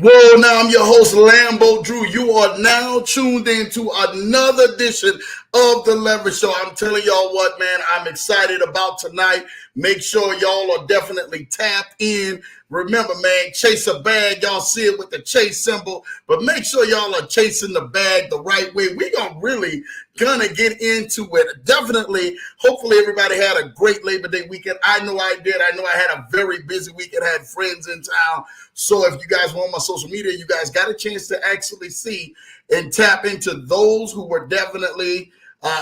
Well, now I'm your host, Lambo Drew. You are now tuned into another edition of the Leverage Show. I'm telling y'all what, man, I'm excited about tonight. Make sure y'all are definitely tapped in. Remember, man, chase a bag. Y'all see it with the chase symbol, but make sure y'all are chasing the bag the right way. We're gonna get into it. Definitely, hopefully everybody had a great Labor Day weekend. I know I did. I know I had a very busy weekend. I had friends in town. So if you guys were on my social media, you guys got a chance to actually see and tap into those who were definitely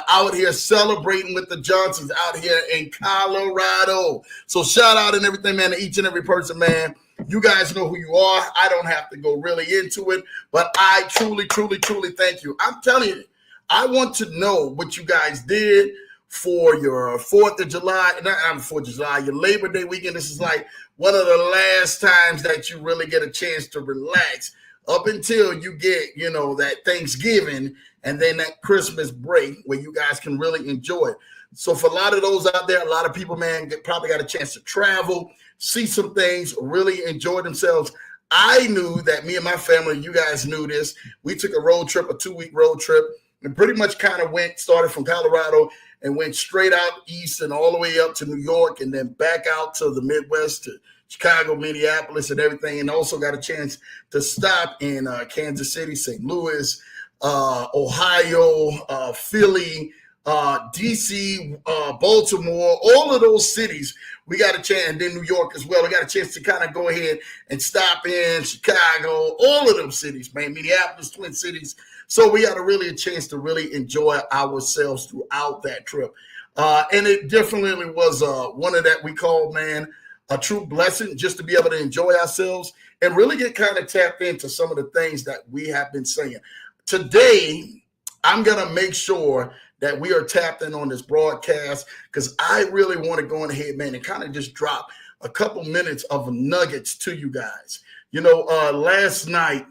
out here celebrating with the Johnsons out here in Colorado. So shout out and everything, man, to each and every person, man. You guys know who you are. I don't have to go really into it, but I truly, truly, truly thank you. I'm telling you, I want to know what you guys did for your 4th of July, not 4th of July, your Labor Day weekend. This is like one of the last times that you really get a chance to relax up until you get, that Thanksgiving and then that Christmas break where you guys can really enjoy it. So for a lot of those out there, a lot of people, man, probably got a chance to travel, see some things, really enjoy themselves. I knew that me and my family, you guys knew this, we took a road trip, a 2-week road trip, and pretty much kind of started from Colorado and went straight out east and all the way up to New York and then back out to the Midwest to Chicago, Minneapolis, and everything. And also got a chance to stop in Kansas City, St. Louis, Ohio, Philly, DC, Baltimore, all of those cities. We got a chance, and then New York as well. We got a chance to kind of go ahead and stop in Chicago, all of them cities, man, Minneapolis, Twin Cities. So we got a chance to really enjoy ourselves throughout that trip. And it definitely was one of that we call, man, a true blessing just to be able to enjoy ourselves and really get kind of tapped into some of the things that we have been saying. Today, I'm going to make sure that we are tapped in on this broadcast because I really want to go ahead, man, and kind of just drop a couple minutes of nuggets to you guys. Last night,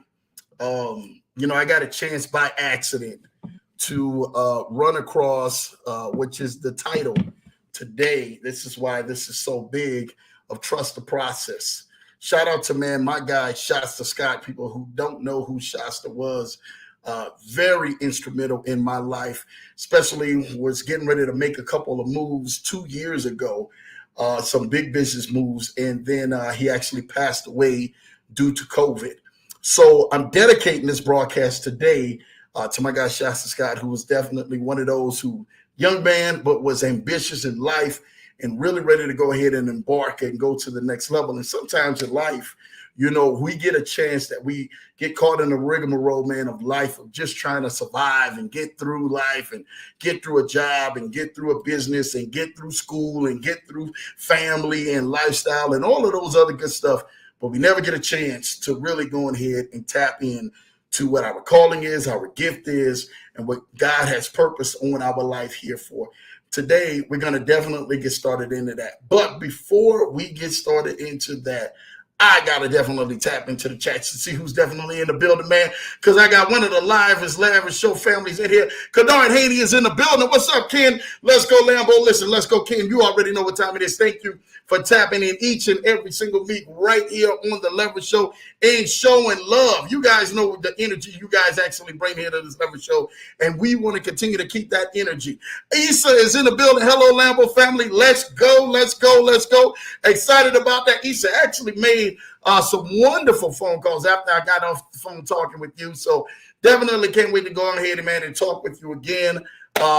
I got a chance by accident to run across, which is the title today. This is why this is so big, of Trust the Process. Shout out to, man, my guy, Shasta Scott. People who don't know who Shasta was, very instrumental in my life, especially was getting ready to make a couple of moves 2 years ago, some big business moves, and then he actually passed away due to COVID. So I'm dedicating this broadcast today to my guy, Shasta Scott, who was definitely one of those young man, but was ambitious in life and really ready to go ahead and embark and go to the next level. And sometimes in life, we get a chance that we get caught in the rigmarole, man, of life, of just trying to survive and get through life and get through a job and get through a business and get through school and get through family and lifestyle and all of those other good stuff. But we never get a chance to really go ahead and tap in to what our calling is, our gift is, and what God has purpose on our life here for. Today, we're going to definitely get started into that. But before we get started into that, I got to definitely tap into the chat to see who's definitely in the building, man, because I got one of the livest Lavish Show families in here. Kennard Haney is in the building. What's up, Ken? Let's go, Lambo. Listen, let's go, Ken. You already know what time it is. Thank you for tapping in each and every single week right here on the Leverage Show and showing love. You guys know the energy you guys actually bring here to this Leverage Show, and we want to continue to keep that energy. Issa is in the building. Hello, Lambo family. Let's go, let's go, let's go. Excited about that. Issa actually made some wonderful phone calls after I got off the phone talking with you. So definitely can't wait to go on ahead, man, and talk with you again.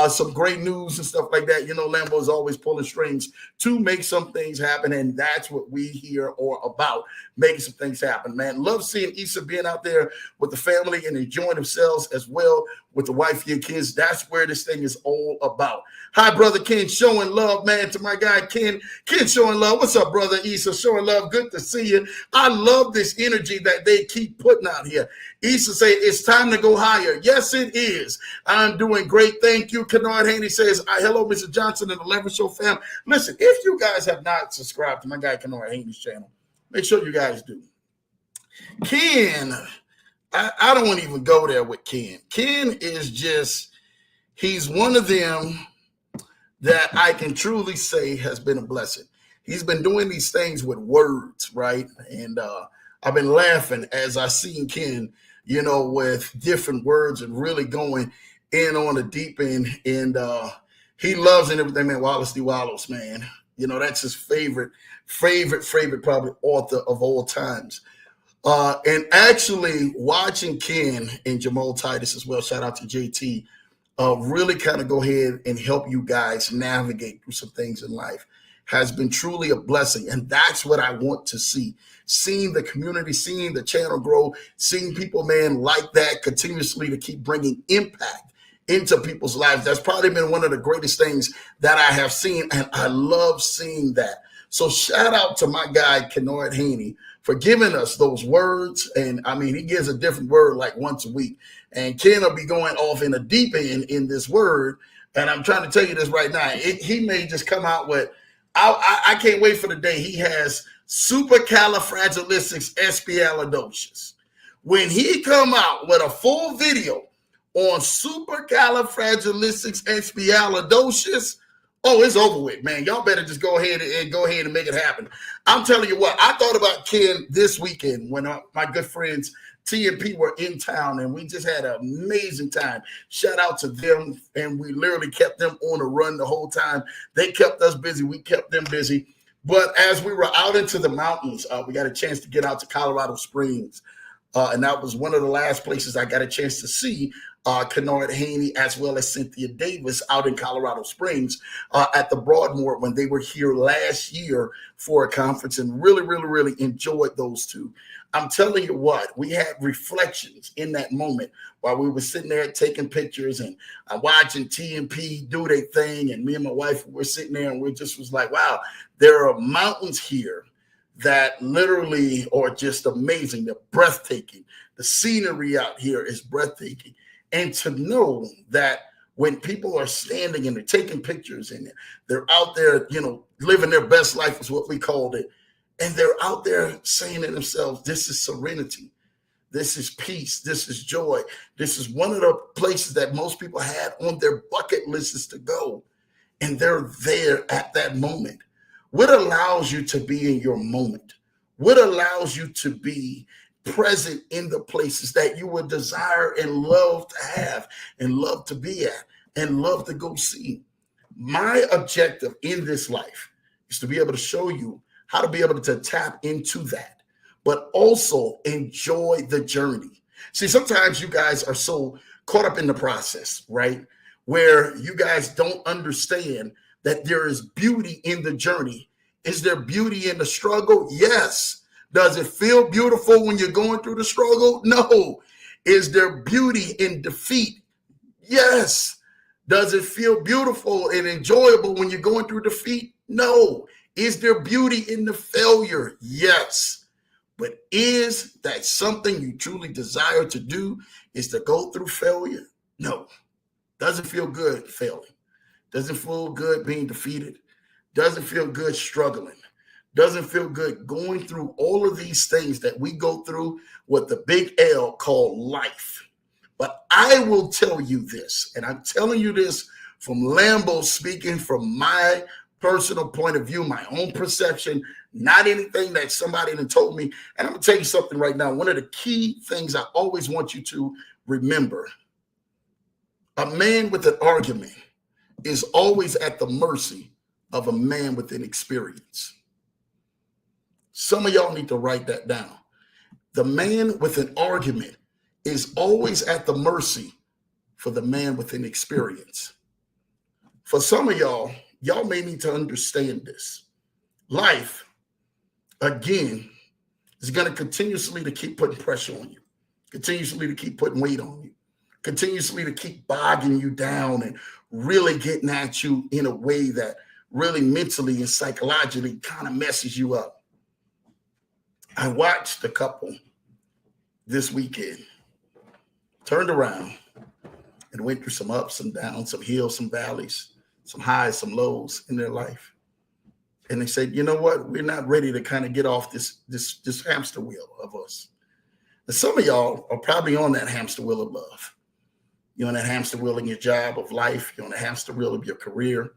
Some great news and stuff like that. Lambo is always pulling strings to make some things happen, and that's what we here are about, making some things happen, man. Love seeing Issa being out there with the family and enjoying themselves as well with the wife and kids. That's where this thing is all about. Hi, brother Ken, showing love, man, to my guy Ken. Ken showing love. What's up, brother Issa? Showing love. Good to see you. I love this energy that they keep putting out here. Issa say it's time to go higher. Yes, it is. I'm doing great. Thank you. Kennard Haney says, hello, Mr. Johnson and the Leverage Show fam. Listen, if you guys have not subscribed to my guy Kennard Haney's channel, make sure you guys do. Ken, I don't want to even go there with Ken. Ken is he's one of them that I can truly say has been a blessing. He's been doing these things with words, right? And I've been laughing as I seen Ken, with different words and really going in on the deep end. And he loves and everything, man. Wallace D. Wallace, man. That's his favorite, probably author of all times. And actually watching Ken and Jamal Titus as well, shout out to JT, really kind of go ahead and help you guys navigate through some things in life has been truly a blessing. And that's what I want to see. Seeing the community, seeing the channel grow, seeing people, man, like that continuously to keep bringing impact into people's lives. That's probably been one of the greatest things that I have seen. And I love seeing that. So shout out to my guy, Kennard Haney, for giving us those words. And I mean, he gives a different word like once a week. And Ken will be going off in a deep end in this word. And I'm trying to tell you this right now. He may just come out with, I can't wait for the day he has supercalifragilisticexpialidocious. When he come out with a full video on supercalifragilisticexpialidocious, oh, it's over with, man. Y'all better just go ahead and make it happen. I'm telling you what, I thought about Ken this weekend when my good friends T and P were in town, and we just had an amazing time. Shout out to them, and we literally kept them on the run the whole time. They kept us busy. We kept them busy. But as we were out into the mountains, we got a chance to get out to Colorado Springs, and that was one of the last places I got a chance to see Kennard Haney as well as Cynthia Davis out in Colorado Springs at the Broadmoor when they were here last year for a conference, and really, really, really enjoyed those two. I'm telling you what, we had reflections in that moment while we were sitting there taking pictures and watching T and P do their thing. And me and my wife were sitting there and we just was like, wow, there are mountains here that literally are just amazing. They're breathtaking. The scenery out here is breathtaking. And to know that when people are standing and they're taking pictures and they're out there, living their best life is what we called it. And they're out there saying to themselves, this is serenity. This is peace. This is joy. This is one of the places that most people had on their bucket lists to go. And they're there at that moment. What allows you to be in your moment? What allows you to be present in the places that you would desire and love to have and love to be at and love to go see? My objective in this life is to be able to show you how to be able to tap into that, but also enjoy the journey. See, sometimes you guys are so caught up in the process, right? Where you guys don't understand that there is beauty in the journey. Is there beauty in the struggle? Yes. Does it feel beautiful when you're going through the struggle? No. Is there beauty in defeat? Yes. Does it feel beautiful and enjoyable when you're going through defeat? No. Is there beauty in the failure? Yes. But is that something you truly desire to do, is to go through failure? No. Doesn't feel good failing. Doesn't feel good being defeated. Doesn't feel good struggling. Doesn't feel good going through all of these things that we go through with the big L called life. But I will tell you this, and I'm telling you this from Lambo, speaking from my personal point of view, my own perception, not anything that somebody had told me. And I'm going to tell you something right now. One of the key things I always want you to remember, a man with an argument is always at the mercy of a man with an experience. Some of y'all need to write that down. The man with an argument is always at the mercy for the man with an experience. For some of y'all may need to understand this. Life, again, is going to continuously to keep putting pressure on you, continuously to keep putting weight on you, continuously to keep bogging you down and really getting at you in a way that really mentally and psychologically kind of messes you up. I watched a couple this weekend, turned around and went through some ups and downs, some hills, some valleys, some highs, some lows in their life. And they said, you know what? We're not ready to kind of get off this hamster wheel of us. And some of y'all are probably on that hamster wheel of love. You're on that hamster wheel in your job of life. You're on the hamster wheel of your career.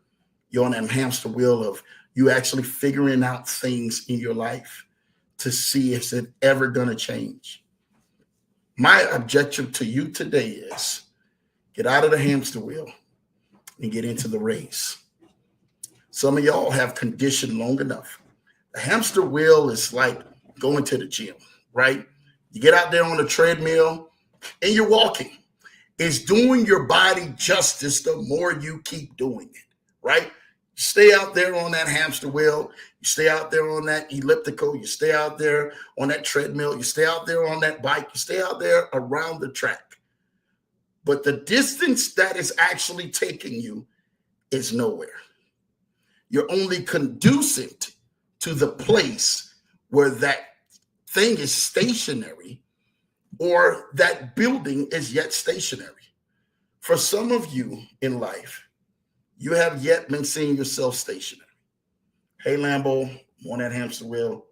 You're on that hamster wheel of you actually figuring out things in your life. to see if it's ever going to change. My objective to you today is get out of the hamster wheel and get into the race. Some of y'all have conditioned long enough. The hamster wheel is like going to the gym, right? You get out there on the treadmill and you're walking. It's doing your body justice the more you keep doing it, right? You stay out there on that hamster wheel. You stay out there on that elliptical. You stay out there on that treadmill. You stay out there on that bike. You stay out there around the track. But the distance that is actually taking you is nowhere. You're only conducive to the place where that thing is stationary or that building is yet stationary. For some of you in life, you have yet been seeing yourself stationary. Hey, Lambo, I'm on that hamster wheel,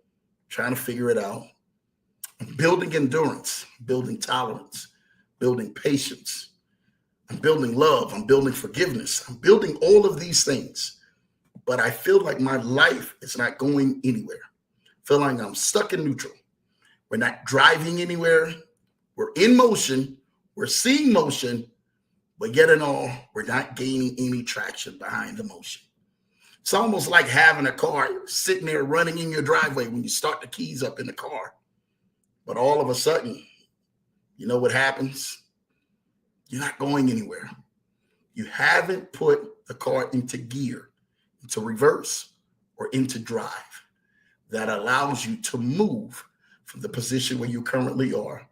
trying to figure it out. I'm building endurance, building tolerance, building patience. I'm building love. I'm building forgiveness. I'm building all of these things. But I feel like my life is not going anywhere. I feel like I'm stuck in neutral. We're not driving anywhere. We're in motion. We're seeing motion. But yet in all, we're not gaining any traction behind the motion. It's almost like having a car sitting there running in your driveway when you start the keys up in the car. But all of a sudden, you know what happens? You're not going anywhere. You haven't put the car into gear, into reverse, or into drive that allows you to move from the position where you currently are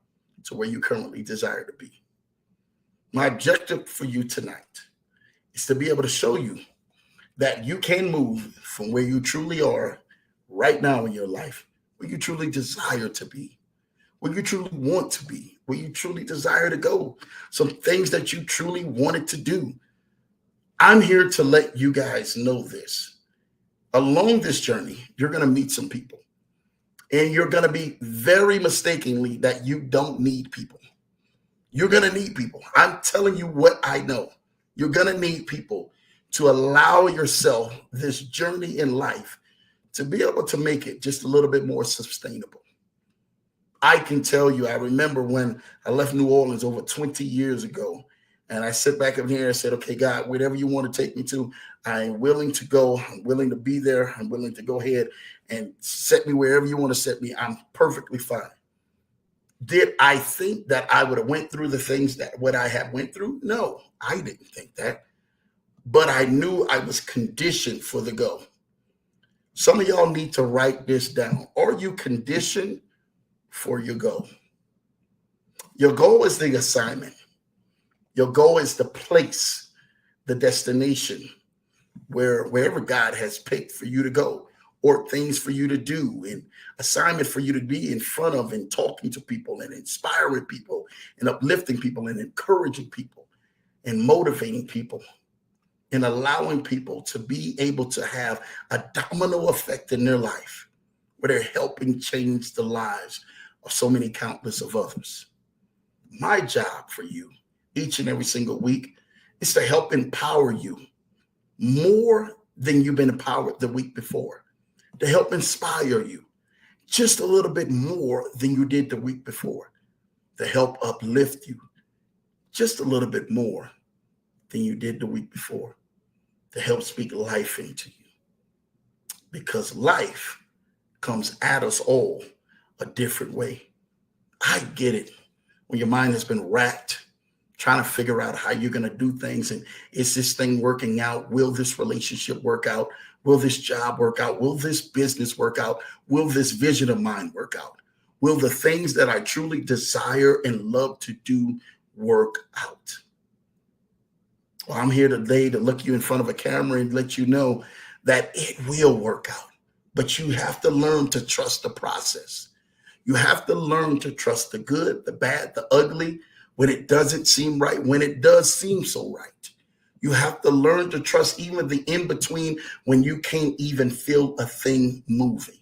to where you currently desire to be. My objective for you tonight is to be able to show you that you can move from where you truly are right now in your life, where you truly desire to be, where you truly want to be, where you truly desire to go, some things that you truly wanted to do. I'm here to let you guys know this. Along this journey, you're going to meet some people, and you're going to be very mistakenly that you don't need people. You're going to need people. I'm telling you what I know. You're going to need people to allow yourself this journey in life to be able to make it just a little bit more sustainable. I can tell you, I remember when I left New Orleans over 20 years ago, and I sit back up here and said, okay, God, whatever you want to take me to, I'm willing to go. I'm willing to be there. I'm willing to go ahead and set me wherever you want to set me. I'm perfectly fine. Did I think that I would have went through the things that what I have went through? No, I didn't think that. But I knew I was conditioned for the go. Some of y'all need to write this down. Are you conditioned for your goal? Your goal is the assignment. Your goal is the place, the destination, wherever God has picked for you to go, or things for you to do, and assignment for you to be in front of and talking to people and inspiring people and uplifting people and encouraging people and motivating people and allowing people to be able to have a domino effect in their life where they're helping change the lives of so many countless of others. My job for you each and every single week is to help empower you more than you've been empowered the week before, to help inspire you just a little bit more than you did the week before, to help uplift you just a little bit more than you did the week before, to help speak life into you. Because life comes at us all a different way. I get it. When your mind has been racked, trying to figure out how you're going to do things, and is this thing working out? Will this relationship work out? Will this job work out? Will this business work out? Will this vision of mine work out? Will the things that I truly desire and love to do work out? Well, I'm here today to look you in front of a camera and let you know that it will work out. But you have to learn to trust the process. You have to learn to trust the good, the bad, the ugly, when it doesn't seem right, when it does seem so right. You have to learn to trust even the in-between when you can't even feel a thing moving.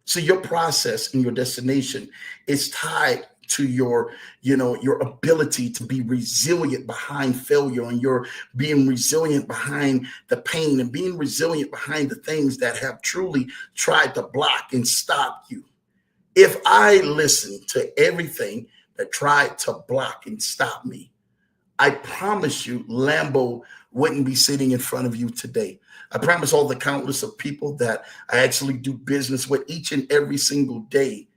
So your process and your destination is tied to your ability to be resilient behind failure, and you're being resilient behind the pain and being resilient behind the things that have truly tried to block and stop you If I listened to everything that tried to block and stop me, I promise you, Lambo wouldn't be sitting in front of you today. I promise all the countless of people that I actually do business with each and every single day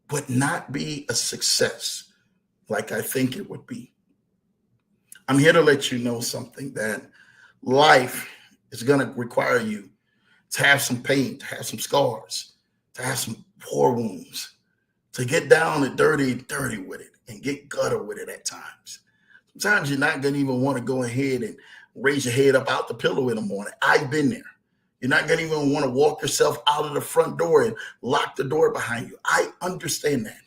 would not be a success like I think it would be. I'm here to let you know something, that life is going to require you to have some pain, to have some scars, to have some war wounds, to get down and dirty with it and get gutter with it at times. Sometimes you're not going to even want to go ahead and raise your head up out the pillow in the morning. I've been there. You're not going to even want to walk yourself out of the front door and lock the door behind you. I understand that.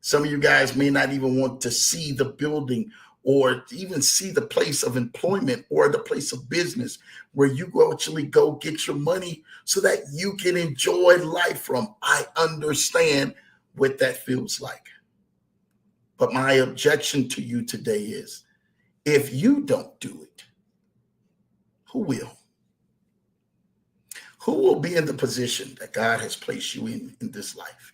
Some of you guys may not even want to see the building or even see the place of employment or the place of business where you go actually go get your money so that you can enjoy life from. I understand what that feels like. But my objection to you today is, if you don't do it, who will? Who will be in the position that God has placed you in this life?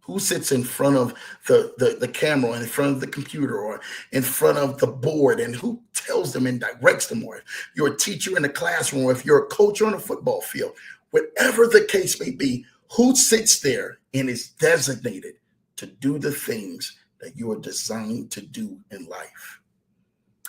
Who sits in front of the camera, in front of the computer, or in front of the board, and who tells them and directs them? Or if you're a teacher in the classroom, or if you're a coach on a football field, whatever the case may be, who sits there and is designated to do the things that you are designed to do in life?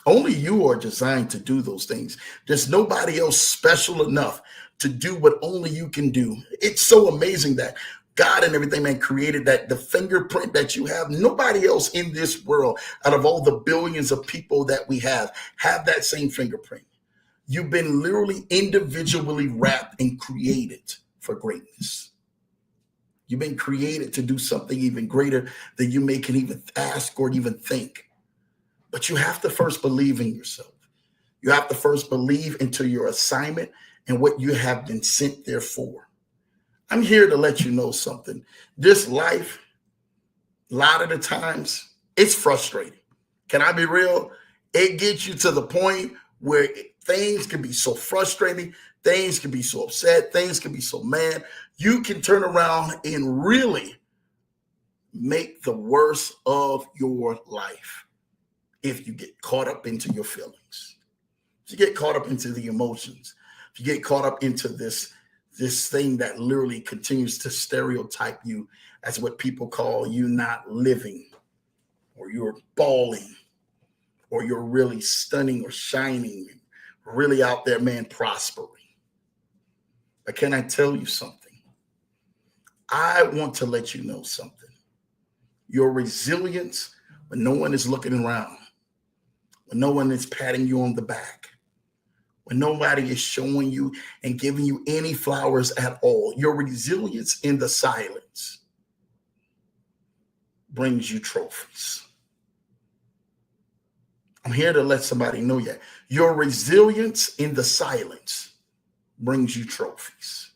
Only you are designed to do those things. There's nobody else special enough to do what only you can do. It's so amazing that God and everything, man, created that the fingerprint that you have. Nobody else in this world, out of all the billions of people that we have that same fingerprint. You've been literally individually wrapped and created for greatness. You've been created to do something even greater than you may can even ask or even think. But you have to first believe in yourself. You have to first believe into your assignment and what you have been sent there for. I'm here to let you know something. This life, a lot of the times, it's frustrating. Can I be real? It gets you to the point where things can be so frustrating, things can be so upset, things can be so mad. You can turn around and really make the worst of your life if you get caught up into your feelings, if you get caught up into the emotions, if you get caught up into this thing that literally continues to stereotype you as what people call you not living, or you're balling, or you're really stunning or shining, really out there, man, prospering. But can I tell you something? I want to let you know something. Your resilience, when no one is looking around, when no one is patting you on the back, when nobody is showing you and giving you any flowers at all, your resilience in the silence brings you trophies. I'm here to let somebody know that your resilience in the silence brings you trophies.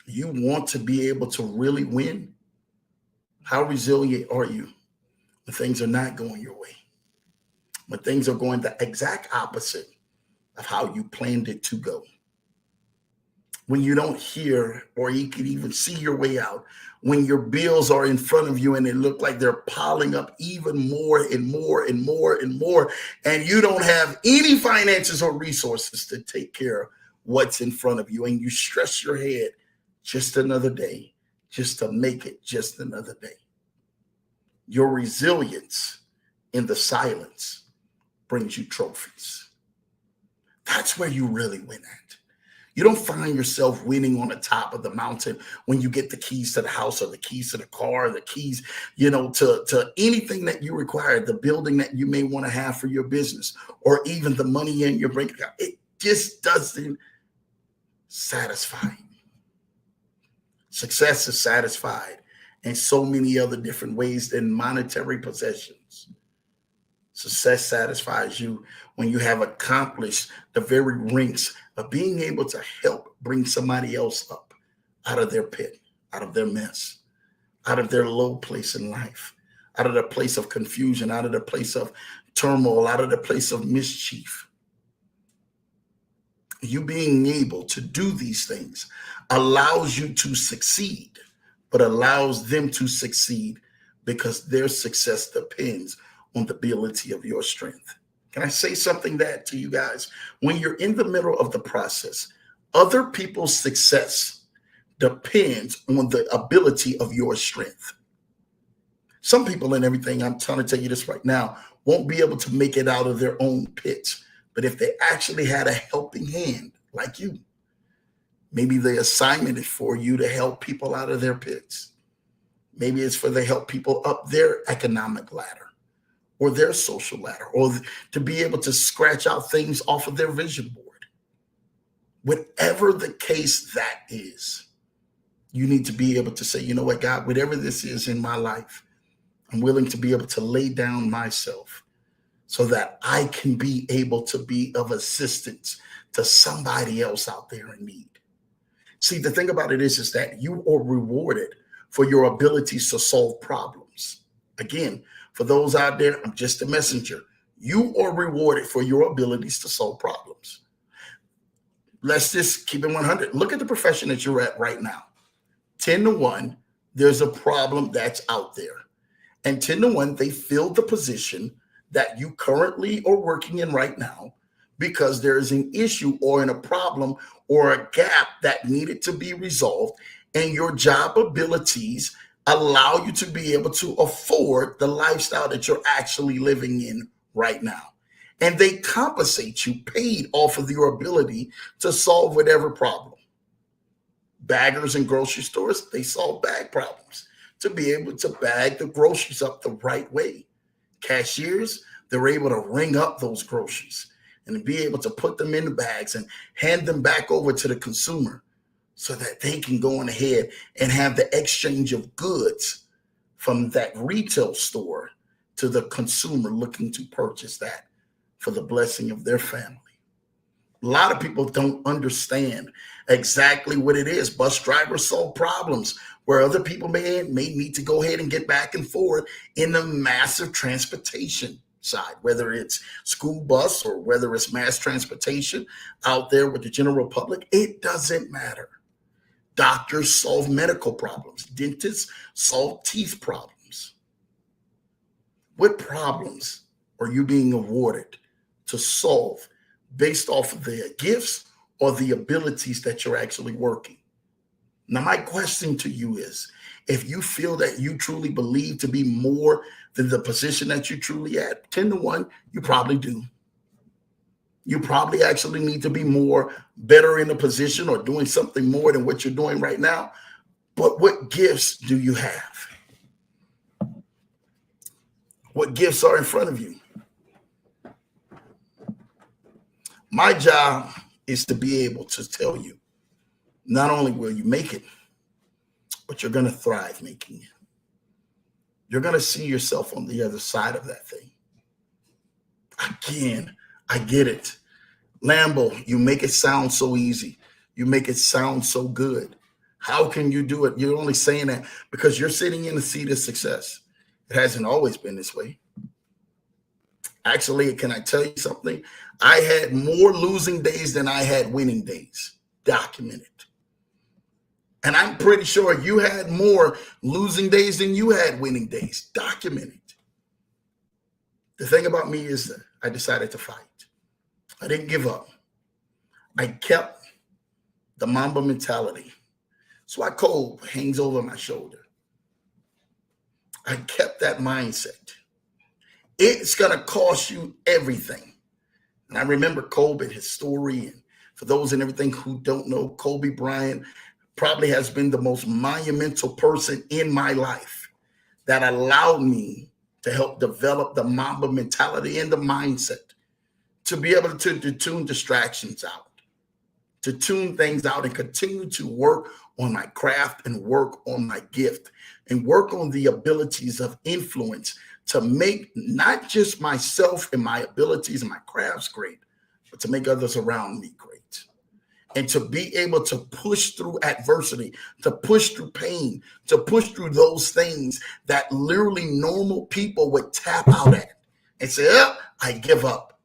You want to be able to really win? How resilient are you when things are not going your way? When things are going the exact opposite of how you planned it to go? When you don't hear or you can even see your way out, when your bills are in front of you and it look like they're piling up even more and more and more and more, and you don't have any finances or resources to take care of what's in front of you, and you stress your head, just another day, just to make it just another day. Your resilience in the silence brings you trophies. That's where you really win at. You don't find yourself winning on the top of the mountain when you get the keys to the house, or the keys to the car, or the keys, to anything that you require, the building that you may want to have for your business, or even the money in your bank account. It just doesn't satisfy you. Success is satisfied in so many other different ways than monetary possessions. Success satisfies you when you have accomplished the very ranks of being able to help bring somebody else up out of their pit, out of their mess, out of their low place in life, out of the place of confusion, out of the place of turmoil, out of the place of mischief. You being able to do these things allows you to succeed, but allows them to succeed because their success depends on the ability of your strength. Can I say something that to you guys? When you're in the middle of the process, other people's success depends on the ability of your strength. Some people and everything, I'm trying to tell you this right now, won't be able to make it out of their own pits. But if they actually had a helping hand like you, maybe the assignment is for you to help people out of their pits. Maybe it's for to help people up their economic ladder or their social ladder, or to be able to scratch out things off of their vision board. Whatever the case that is, you need to be able to say, you know what, God, whatever this is in my life, I'm willing to be able to lay down myself so that I can be able to be of assistance to somebody else out there in need. See, the thing about it is that you are rewarded for your abilities to solve problems. Again, for those out there, I'm just a messenger. You are rewarded for your abilities to solve problems. Let's just keep it 100. Look at the profession that you're at right now. 10 to 1, there's a problem that's out there. And 10 to 1, they fill the position that you currently are working in right now because there is an issue or a problem or a gap that needed to be resolved, and your job abilities allow you to be able to afford the lifestyle that you're actually living in right now. And they compensate you paid off of your ability to solve whatever problem. Baggers in grocery stores, they solve bag problems to be able to bag the groceries up the right way. Cashiers, they're able to ring up those groceries and be able to put them in the bags and hand them back over to the consumer so that they can go on ahead and have the exchange of goods from that retail store to the consumer looking to purchase that for the blessing of their family. A lot of people don't understand exactly what it is. Bus drivers solve problems where other people may need to go ahead and get back and forth in the massive transportation side, whether it's school bus or whether it's mass transportation out there with the general public. It doesn't matter. Doctors solve medical problems. Dentists solve teeth problems. What problems are you being awarded to solve based off of the gifts or the abilities that you're actually working? Now, my question to you is, if you feel that you truly believe to be more than the position that you truly at, 10 to 1, you probably do. You probably actually need to be more better in a position or doing something more than what you're doing right now. But what gifts do you have? What gifts are in front of you? My job is to be able to tell you, not only will you make it, but you're going to thrive making it. You're going to see yourself on the other side of that thing. Again, I get it. Lambo, you make it sound so easy. You make it sound so good. How can you do it? You're only saying that because you're sitting in the seat of success. It hasn't always been this way. Actually, can I tell you something? I had more losing days than I had winning days, documented. And I'm pretty sure you had more losing days than you had winning days, documented. The thing about me is that I decided to fight. I didn't give up. I kept the Mamba mentality. Swat Code hangs over my shoulder. I kept that mindset. It's going to cost you everything. And I remember Kobe, his story. And for those and everything who don't know, Kobe Bryant probably has been the most monumental person in my life that allowed me to help develop the Mamba mentality and the mindset to be able to tune distractions out, to tune things out and continue to work on my craft and work on my gift and work on the abilities of influence to make not just myself and my abilities and my crafts great, but to make others around me great. And to be able to push through adversity, to push through pain, to push through those things that literally normal people would tap out at and say, oh, I give up.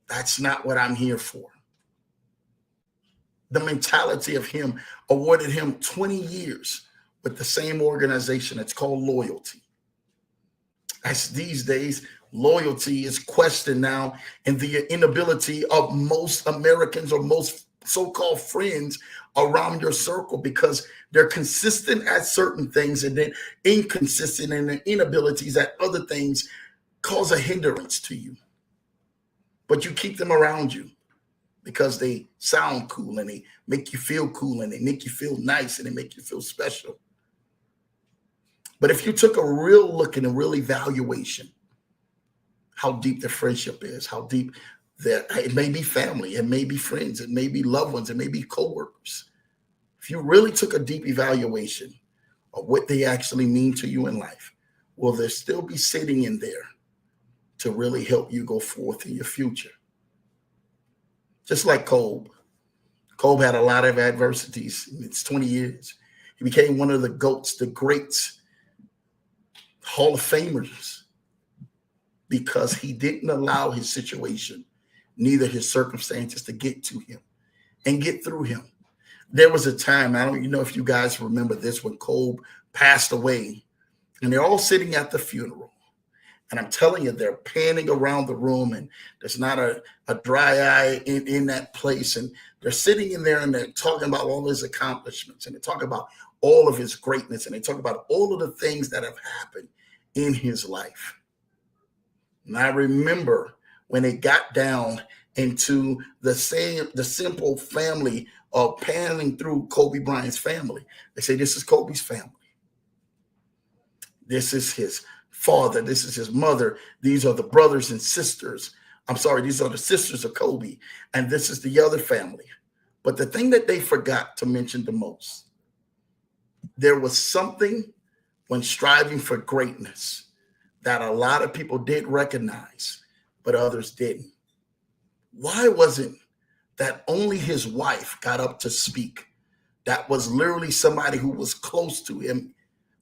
That's not what I'm here for. the mentality of him awarded him 20 years with the same organization. It's called loyalty. As these days, loyalty is questioned now, and the inability of most Americans or most so-called friends around your circle, because they're consistent at certain things and then inconsistent in their inabilities at other things, cause a hindrance to you. But you keep them around you because they sound cool and they make you feel cool and they make you feel nice and they make you feel special. But if you took a real look and a real evaluation, how deep the friendship is, how deep that it may be family, it may be friends, it may be loved ones, it may be coworkers. If you really took a deep evaluation of what they actually mean to you in life, will there still be sitting in there to really help you go forth in your future? Just like Kolb. Kolb had a lot of adversities in its 20 years. He became one of the GOATs, the greats, Hall of Famers, because he didn't allow his situation, neither his circumstances, to get to him and get through him. There was a time, I don't know if you guys remember this, when Kolb passed away, and they're all sitting at the funeral. And I'm telling you, they're panning around the room, and there's not a dry eye in that place. And they're sitting in there and they're talking about all his accomplishments, and they talk about all of his greatness, and they talk about all of the things that have happened in his life. And I remember when it got down into the simple family of panning through Kobe Bryant's family. They say, this is Kobe's family. This is his father. This is his mother. These are the brothers and sisters. These are the sisters of Kobe. And this is the other family. But the thing that they forgot to mention the most, there was something when striving for greatness that a lot of people did recognize, but others didn't. Why wasn't that only his wife got up to speak? That was literally somebody who was close to him,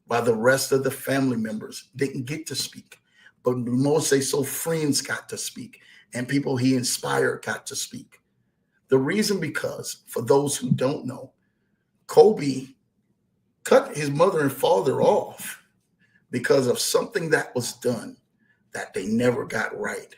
while the rest of the family members didn't get to speak. But so friends got to speak, and people he inspired got to speak. The reason, because for those who don't know, Kobe cut his mother and father off because of something that was done that they never got right.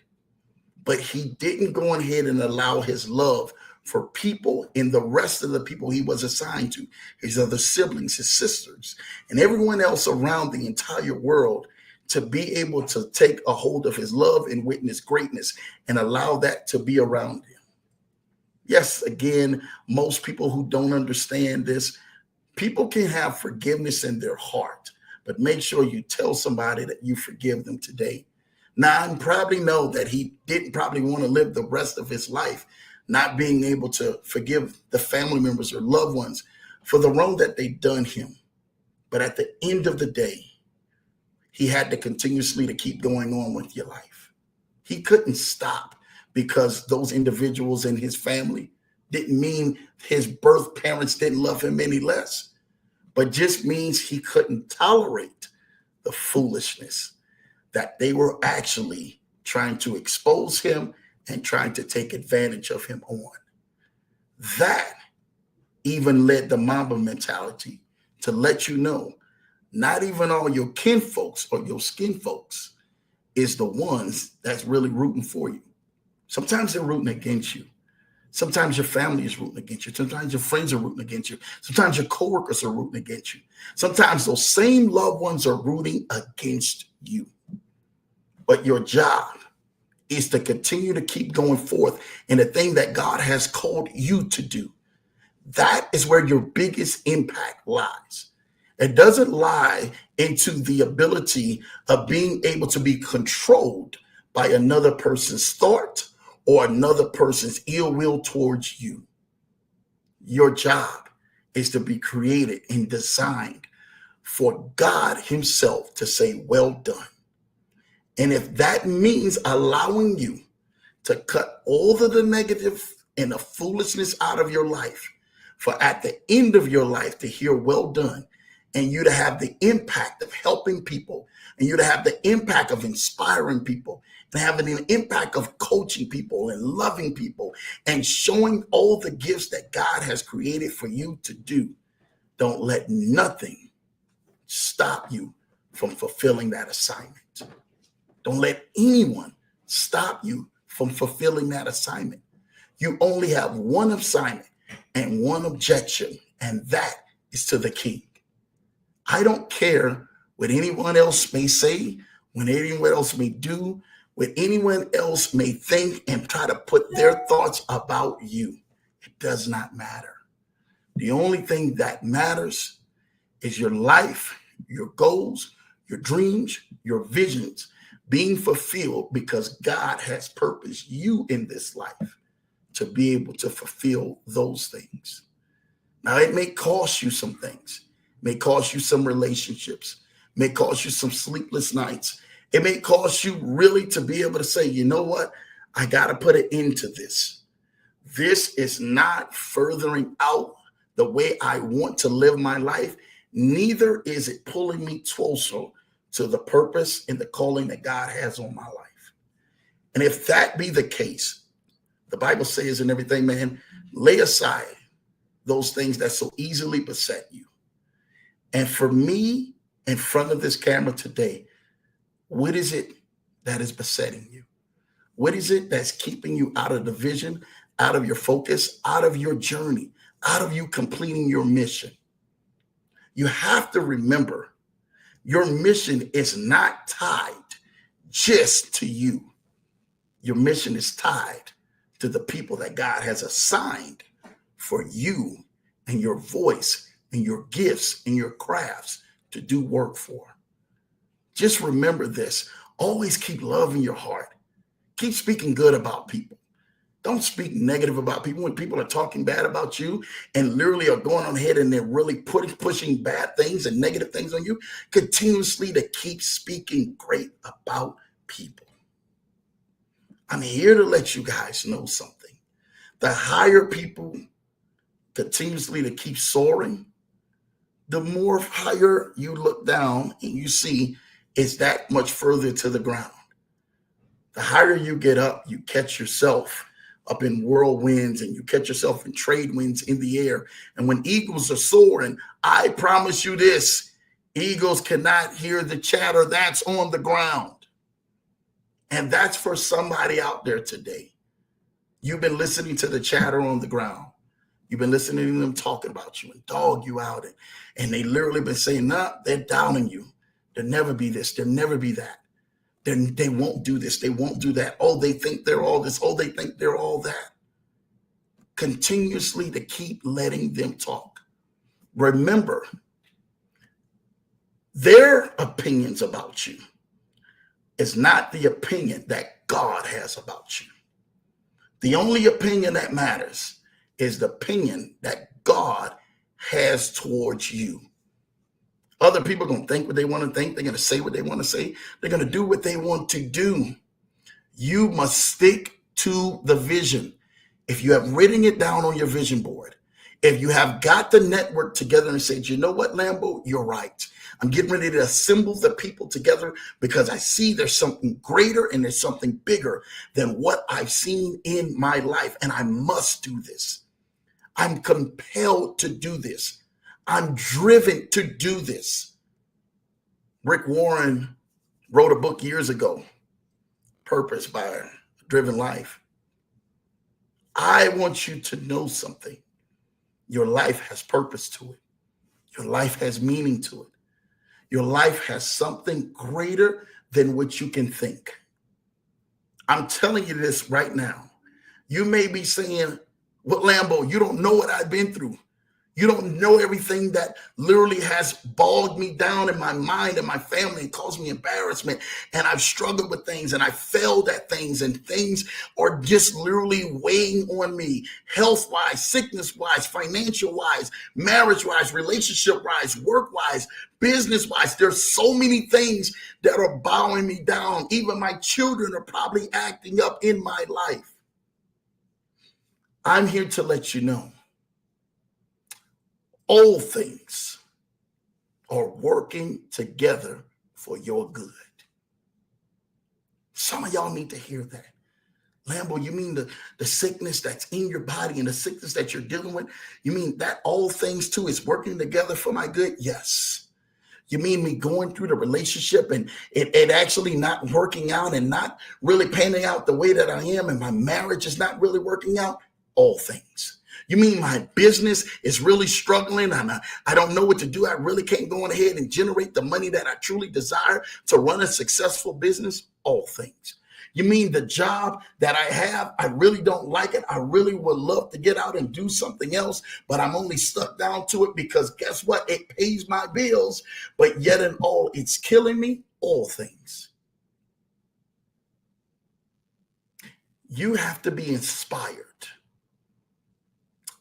But he didn't go ahead and allow his love for people and the rest of the people he was assigned to, his other siblings, his sisters, and everyone else around the entire world, to be able to take a hold of his love and witness greatness and allow that to be around him. Yes, again, most people who don't understand this, people can have forgiveness in their heart, but make sure you tell somebody that you forgive them today. Now, I probably know that he didn't probably want to live the rest of his life not being able to forgive the family members or loved ones for the wrong that they've done him. But at the end of the day, he had to continuously to keep going on with your life. He couldn't stop because those individuals in his family didn't mean his birth parents didn't love him any less, but just means he couldn't tolerate the foolishness that they were actually trying to expose him and trying to take advantage of him on. That even led the Mamba mentality to let you know, not even all your kin folks or your skin folks is the ones that's really rooting for you. Sometimes they're rooting against you. Sometimes your family is rooting against you. Sometimes your friends are rooting against you. Sometimes your coworkers are rooting against you. Sometimes those same loved ones are rooting against you. But your job is to continue to keep going forth in the thing that God has called you to do. That is where your biggest impact lies. It doesn't lie into the ability of being able to be controlled by another person's thought or another person's ill will towards you. Your job is to be created and designed for God himself to say, well done. And if that means allowing you to cut all of the negative and the foolishness out of your life, for at the end of your life to hear well done, and you to have the impact of helping people, and you to have the impact of inspiring people, and having an impact of coaching people and loving people and showing all the gifts that God has created for you to do, don't let nothing stop you from fulfilling that assignment. Don't let anyone stop you from fulfilling that assignment. You only have one assignment and one objection, and that is to the King. I don't care what anyone else may say, what anyone else may do, what anyone else may think and try to put their thoughts about you. It does not matter. The only thing that matters is your life, your goals, your dreams, your visions being fulfilled, because God has purposed you in this life to be able to fulfill those things. Now, it may cost you some things. It may cost you some relationships. It may cost you some sleepless nights. It may cost you really to be able to say, you know what? I got to put an end to this. This is not furthering out the way I want to live my life. Neither is it pulling me closer to the purpose and the calling that God has on my life. And if that be the case, the Bible says in everything, man, lay aside those things that so easily beset you. And for me, in front of this camera today, what is it that is besetting you? What is it that's keeping you out of the vision, out of your focus, out of your journey, out of you completing your mission? You have to remember, your mission is not tied just to you. Your mission is tied to the people that God has assigned for you and your voice and your gifts and your crafts to do work for. Just remember this. Always keep love in your heart. Keep speaking good about people. Don't speak negative about people when people are talking bad about you and literally are going on ahead and they're really pushing bad things and negative things on you. Continuously to keep speaking great about people. I'm here to let you guys know something. The higher people continuously to keep soaring, the more higher you look down and you see it's that much further to the ground. The higher you get up, you catch yourself up in whirlwinds and you catch yourself in trade winds in the air. And when eagles are soaring, I promise you this, eagles cannot hear the chatter that's on the ground. And that's for somebody out there today. You've been listening to the chatter on the ground. You've been listening to them talking about you and dog you out. And they literally been saying, nah, they're downing you. There'll never be this. There'll never be that. They won't do this. They won't do that. Oh, they think they're all this. Oh, they think they're all that. Continuously to keep letting them talk. Remember, their opinions about you is not the opinion that God has about you. The only opinion that matters is the opinion that God has towards you. Other people are going to think what they want to think. They're going to say what they want to say. They're going to do what they want to do. You must stick to the vision. If you have written it down on your vision board, if you have got the network together and said, you know what, Lambo, you're right. I'm getting ready to assemble the people together because I see there's something greater and there's something bigger than what I've seen in my life. And I must do this. I'm compelled to do this. I'm driven to do this. Rick Warren wrote a book years ago, Purpose by a Driven Life. I want you to know something. Your life has purpose to it. Your life has meaning to it. Your life has something greater than what you can think. I'm telling you this right now. You may be saying, well, Lambo, you don't know what I've been through. You don't know everything that literally has bogged me down in my mind and my family and caused me embarrassment. And I've struggled with things and I failed at things and things are just literally weighing on me, health-wise, sickness-wise, financial-wise, marriage-wise, relationship-wise, work-wise, business-wise. There's so many things that are bowing me down. Even my children are probably acting up in my life. I'm here to let you know. All things are working together for your good. Some of y'all need to hear that. Lambo, you mean the sickness that's in your body and the sickness that you're dealing with? You mean that all things too is working together for my good? Yes. You mean me going through the relationship and it actually not working out and not really panning out the way that I am, and my marriage is not really working out? All things. You mean my business is really struggling and I don't know what to do? I really can't go on ahead and generate the money that I truly desire to run a successful business? All things. You mean the job that I have, I really don't like it. I really would love to get out and do something else, but I'm only stuck down to it because guess what? It pays my bills, but yet in all, it's killing me. All things. You have to be inspired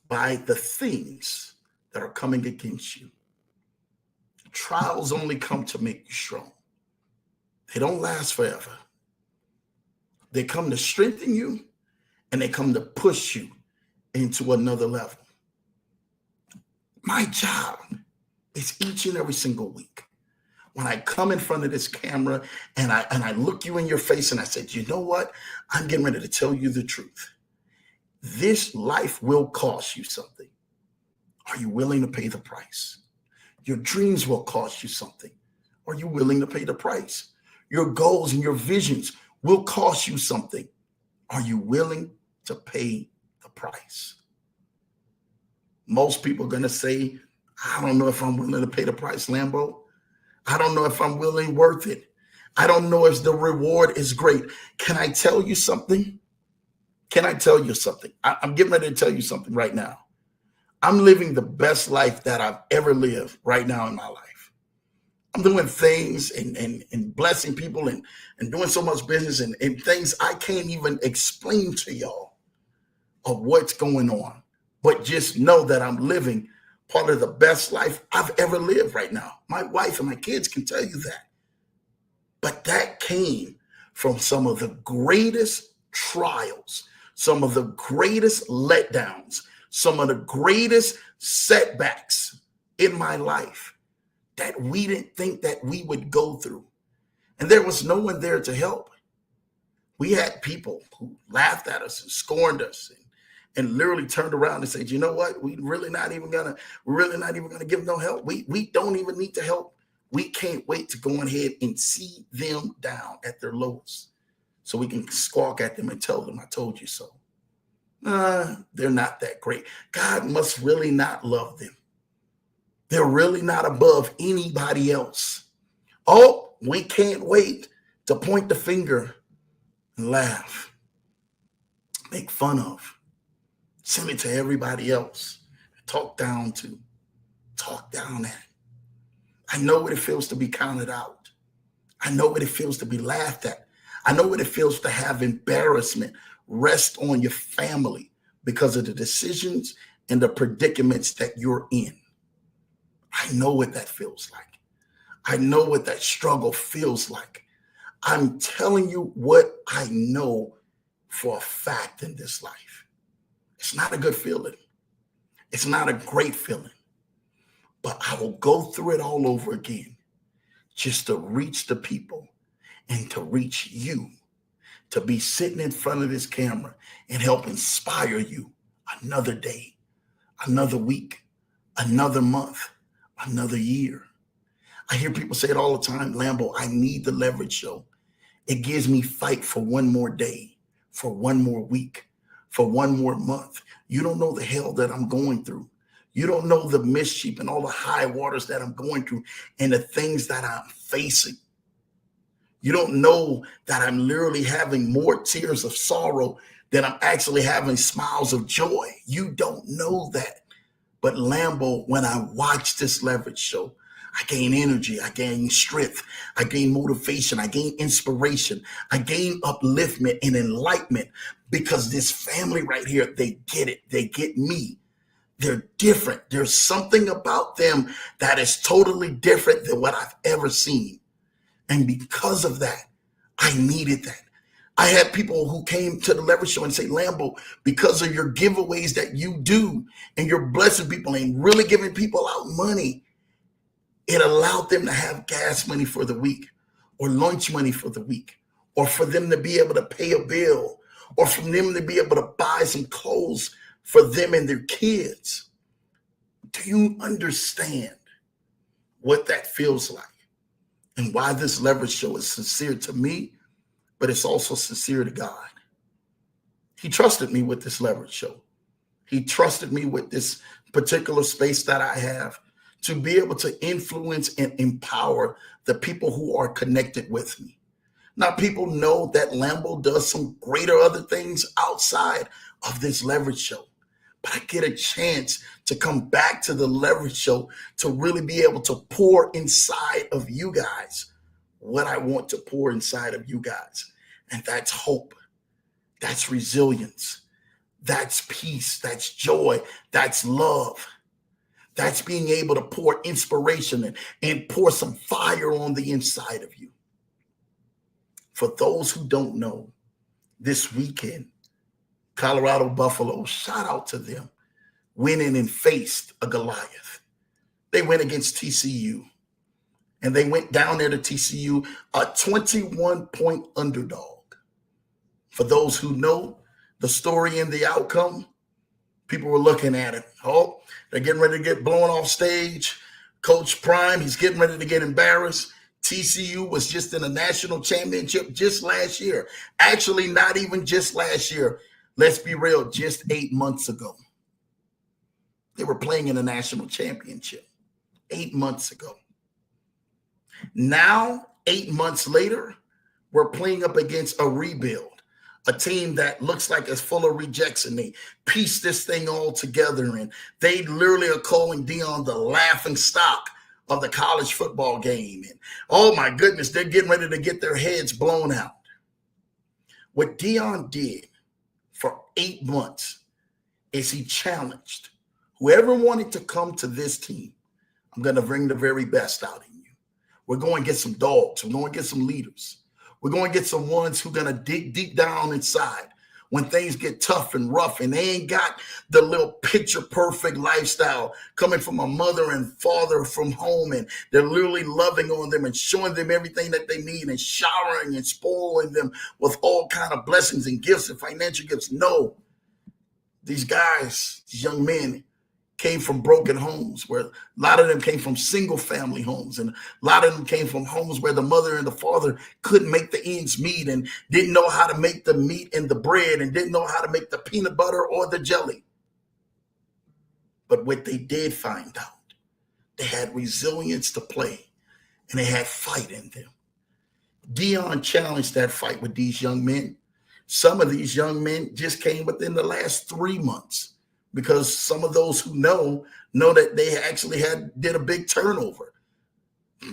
by the things that are coming against you. Trials only come to make you strong. They don't last forever. They come to strengthen you, and they come to push you into another level. My job is each and every single week when I come in front of this camera and I look you in your face and I said, you know what? I'm getting ready to tell you the truth. This life will cost you something. Are you willing to pay the price? Your dreams will cost you something. Are you willing to pay the price? Your goals and your visions will cost you something. Are you willing to pay the price? Most people are going to say, I don't know if I'm willing to pay the price, Lambo. I don't know if I'm willing, worth it. I don't know if the reward is great. Can I tell you something? Can I tell you something? I'm getting ready to tell you something right now. I'm living the best life that I've ever lived right now in my life. I'm doing things and blessing people and doing so much business and things I can't even explain to y'all of what's going on. But just know that I'm living part of the best life I've ever lived right now. My wife and my kids can tell you that. But that came from some of the greatest trials, some of the greatest letdowns, some of the greatest setbacks in my life that we didn't think that we would go through. And there was no one there to help. We had people who laughed at us and scorned us and literally turned around and said, you know what? We're really not even gonna give no help. We don't even need to help. We can't wait to go ahead and see them down at their lowest so we can squawk at them and tell them, I told you so. They're not that great. God must really not love them. They're really not above anybody else. Oh, we can't wait to point the finger and laugh, make fun of, send it to everybody else, talk down at. I know what it feels to be counted out. I know what it feels to be laughed at. I know what it feels to have embarrassment rest on your family because of the decisions and the predicaments that you're in. I know what that feels like. I know what that struggle feels like. I'm telling you what I know for a fact in this life. It's not a good feeling. It's not a great feeling. But I will go through it all over again just to reach the people and to reach you, to be sitting in front of this camera and help inspire you another day, another week, another month, another year. I hear people say it all the time, Lambo, I need the Leverage Show. It gives me fight for one more day, for one more week, for one more month. You don't know the hell that I'm going through. You don't know the mischief and all the high waters that I'm going through and the things that I'm facing. You don't know that I'm literally having more tears of sorrow than I'm actually having smiles of joy. You don't know that. But Lambo, when I watch this Leverage Show, I gain energy, I gain strength, I gain motivation, I gain inspiration, I gain upliftment and enlightenment because this family right here, they get it. They get me. They're different. There's something about them that is totally different than what I've ever seen. And because of that, I needed that. I had people who came to the Leverage Show and say, Lambo, because of your giveaways that you do and you're blessing people and really giving people out money, it allowed them to have gas money for the week or lunch money for the week or for them to be able to pay a bill, or for them to be able to buy some clothes for them and their kids. Do you understand what that feels like and why this leverage show is sincere to me, but it's also sincere to God? He trusted me with this leverage show. He trusted me with this particular space that I have to be able to influence and empower the people who are connected with me. Now, people know that Lambo does some greater other things outside of this leverage show, but I get a chance to come back to the leverage show to really be able to pour inside of you guys what I want to pour inside of you guys. And that's hope. That's resilience. That's peace. That's joy. That's love. That's being able to pour inspiration and pour some fire on the inside of you. For those who don't know, this weekend, Colorado Buffaloes, shout out to them, winning and faced a Goliath. They went against TCU, and they went down there to TCU, a 21-point underdog. For those who know the story and the outcome, people were looking at it. Oh, they're getting ready to get blown off stage. Coach Prime, he's getting ready to get embarrassed. TCU was just in a national championship just last year. Actually, not even just last year. Let's be real, just 8 months ago. They were playing in a national championship 8 months ago. Now, 8 months later, we're playing up against a rebuild, a team that looks like it's full of rejects, and they piece this thing all together, and they literally are calling Deion the laughing stock of the college football game. And oh my goodness, they're getting ready to get their heads blown out. What Deion did for 8 months is he challenged whoever wanted to come to this team. I'm going to bring the very best out in you. We're going to get some dogs. We're going to get some leaders. We're going to get some ones who are going to dig deep down inside when things get tough and rough, and they ain't got the little picture perfect lifestyle coming from a mother and father from home, and they're literally loving on them and showing them everything that they need and showering and spoiling them with all kind of blessings and gifts and financial gifts. No, these guys, these young men, came from broken homes, where a lot of them came from single family homes, and a lot of them came from homes where the mother and the father couldn't make the ends meet and didn't know how to make the meat and the bread and didn't know how to make the peanut butter or the jelly. But what they did find out, they had resilience to play, and they had fight in them. Deion challenged that fight with these young men. Some of these young men just came within the last 3 months, because some of those who know that they actually did a big turnover.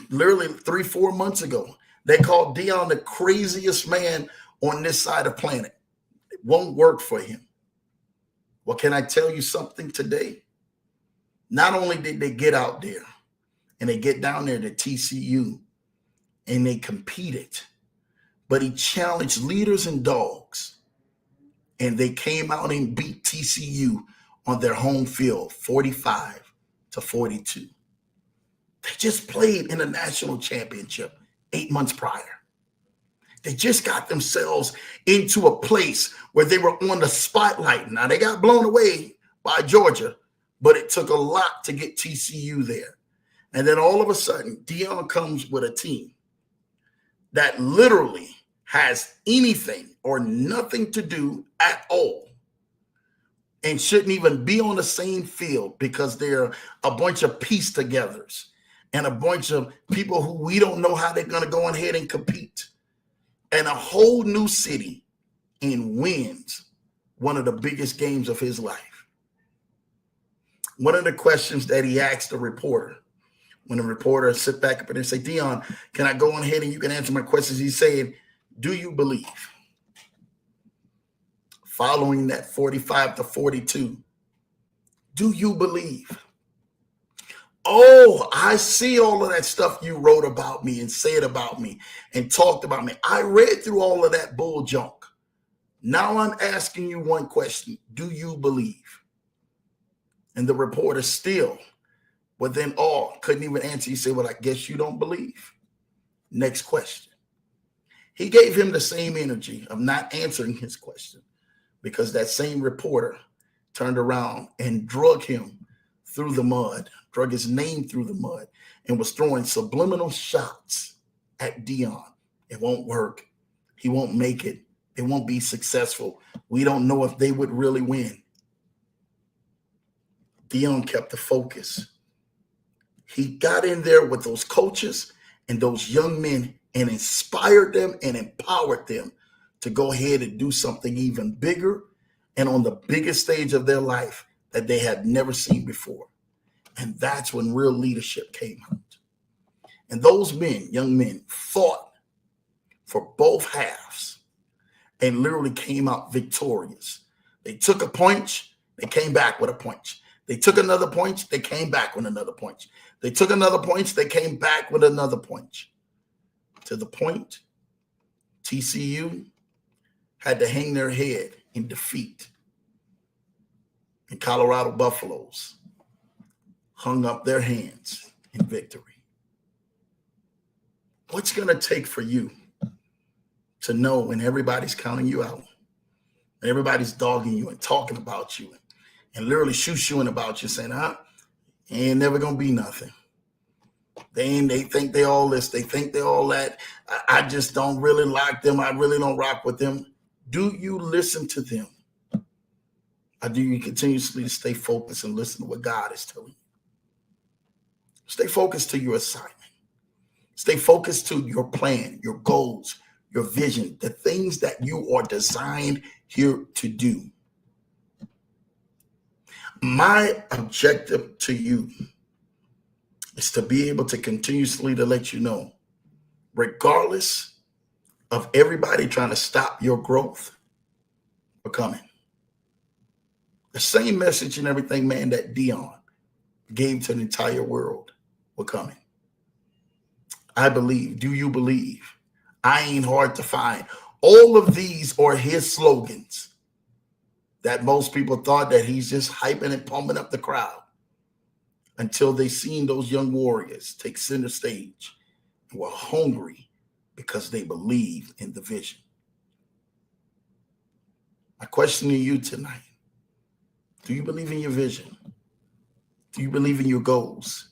Literally 3-4 months ago, they called Deion the craziest man on this side of the planet. It won't work for him. Well, can I tell you something today? Not only did they get out there and they get down there to TCU and they competed, but he challenged leaders and dogs, and they came out and beat TCU on their home field, 45-42. They just played in a national championship 8 months prior. They just got themselves into a place where they were on the spotlight. Now, they got blown away by Georgia, but it took a lot to get TCU there. And then all of a sudden, Deion comes with a team that literally has anything or nothing to do at all and shouldn't even be on the same field, because they're a bunch of piece togethers and a bunch of people who we don't know how they're going to go ahead and compete. And a whole new city, and wins one of the biggest games of his life. One of the questions that he asked the reporter, when the reporter sit back up and say, Deion, can I go on ahead and you can answer my questions? He said, do you believe? Following that 45-42, do you believe? Oh, I see all of that stuff you wrote about me and said about me and talked about me. I read through all of that bull junk. Now I'm asking you one question. Do you believe? And the reporter still, within awe, couldn't even answer. He said, well, I guess you don't believe. Next question. He gave him the same energy of not answering his question because that same reporter turned around and drug him through the mud, drug his name through the mud, and was throwing subliminal shots at Deion. It won't work. He won't make it. It won't be successful. We don't know if they would really win. Deion kept the focus. He got in there with those coaches and those young men and inspired them and empowered them to go ahead and do something even bigger and on the biggest stage of their life that they had never seen before. And that's when real leadership came out. And those men, young men, fought for both halves and literally came out victorious. They took a punch, they came back with a punch. They took another punch, they came back with another punch. They took another punch, they came back with another punch. To the point, TCU had to hang their head in defeat. And Colorado Buffaloes hung up their hands in victory. What's going to take for you to know when everybody's counting you out, and everybody's dogging you and talking about you and literally shoo-shooing about you, saying, ain't never going to be nothing. They think they all this. They think they all that. I just don't really like them. I really don't rock with them. Do you listen to them? Or do you continuously stay focused and listen to what God is telling you? Stay focused to your assignment. Stay focused to your plan, your goals, your vision, the things that you are designed here to do. My objective to you is to be able to continuously to let you know, regardless of everybody trying to stop your growth, we're coming. The same message and everything, man, that Deion gave to the entire world, we're coming. I believe. Do you believe? I ain't hard to find. All of these are his slogans that most people thought that he's just hyping and pumping up the crowd until they seen those young warriors take center stage and were hungry because they believed in the vision. My question to you tonight, do you believe in your vision? Do you believe in your goals?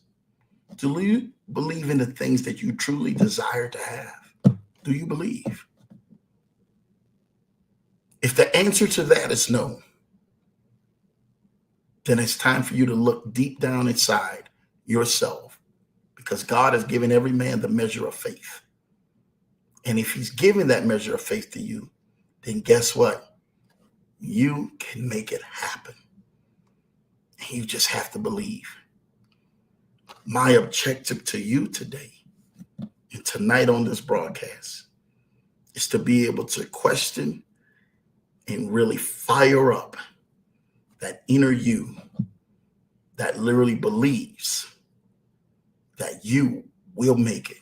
Do you believe in the things that you truly desire to have? Do you believe? If the answer to that is no, then it's time for you to look deep down inside yourself, because God has given every man the measure of faith. And if he's given that measure of faith to you, then guess what? You can make it happen. And you just have to believe. My objective to you today and tonight on this broadcast is to be able to question and really fire up that inner you that literally believes that you will make it.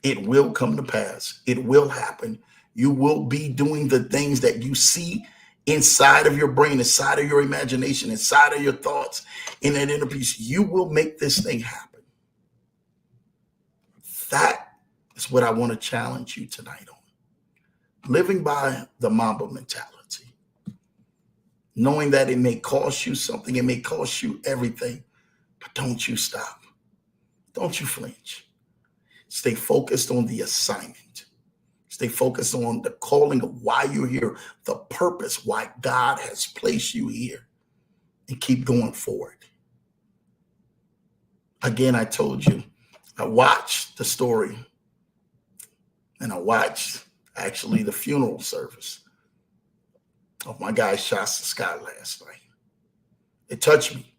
It will come to pass. It will happen. You will be doing the things that you see inside of your brain, inside of your imagination, inside of your thoughts, in that inner peace. You will make this thing happen. That is what I want to challenge you tonight on. Living by the Mamba mentality. Knowing that it may cost you something, it may cost you everything, but don't you stop. Don't you flinch. Stay focused on the assignment. Stay focused on the calling of why you're here, the purpose, why God has placed you here, and keep going forward. Again, I told you, I watched the story, and I watched actually the funeral service of my guy Shasta Scott last night. It touched me.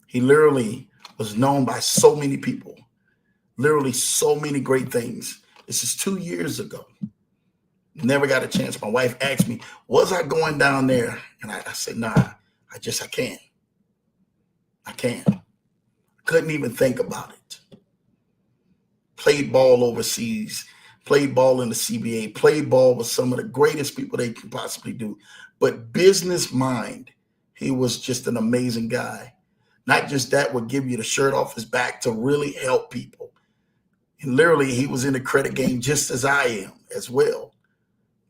He literally was known by so many people, literally so many great things. This is 2 years ago. Never got a chance. My wife asked me, was I going down there? And I said, nah, I can't. I can't. Couldn't even think about it. Played ball overseas, played ball in the CBA, played ball with some of the greatest people they can possibly do. But business mind, he was just an amazing guy. Not just that, would give you the shirt off his back to really help people. And literally, he was in the credit game just as I am, as well,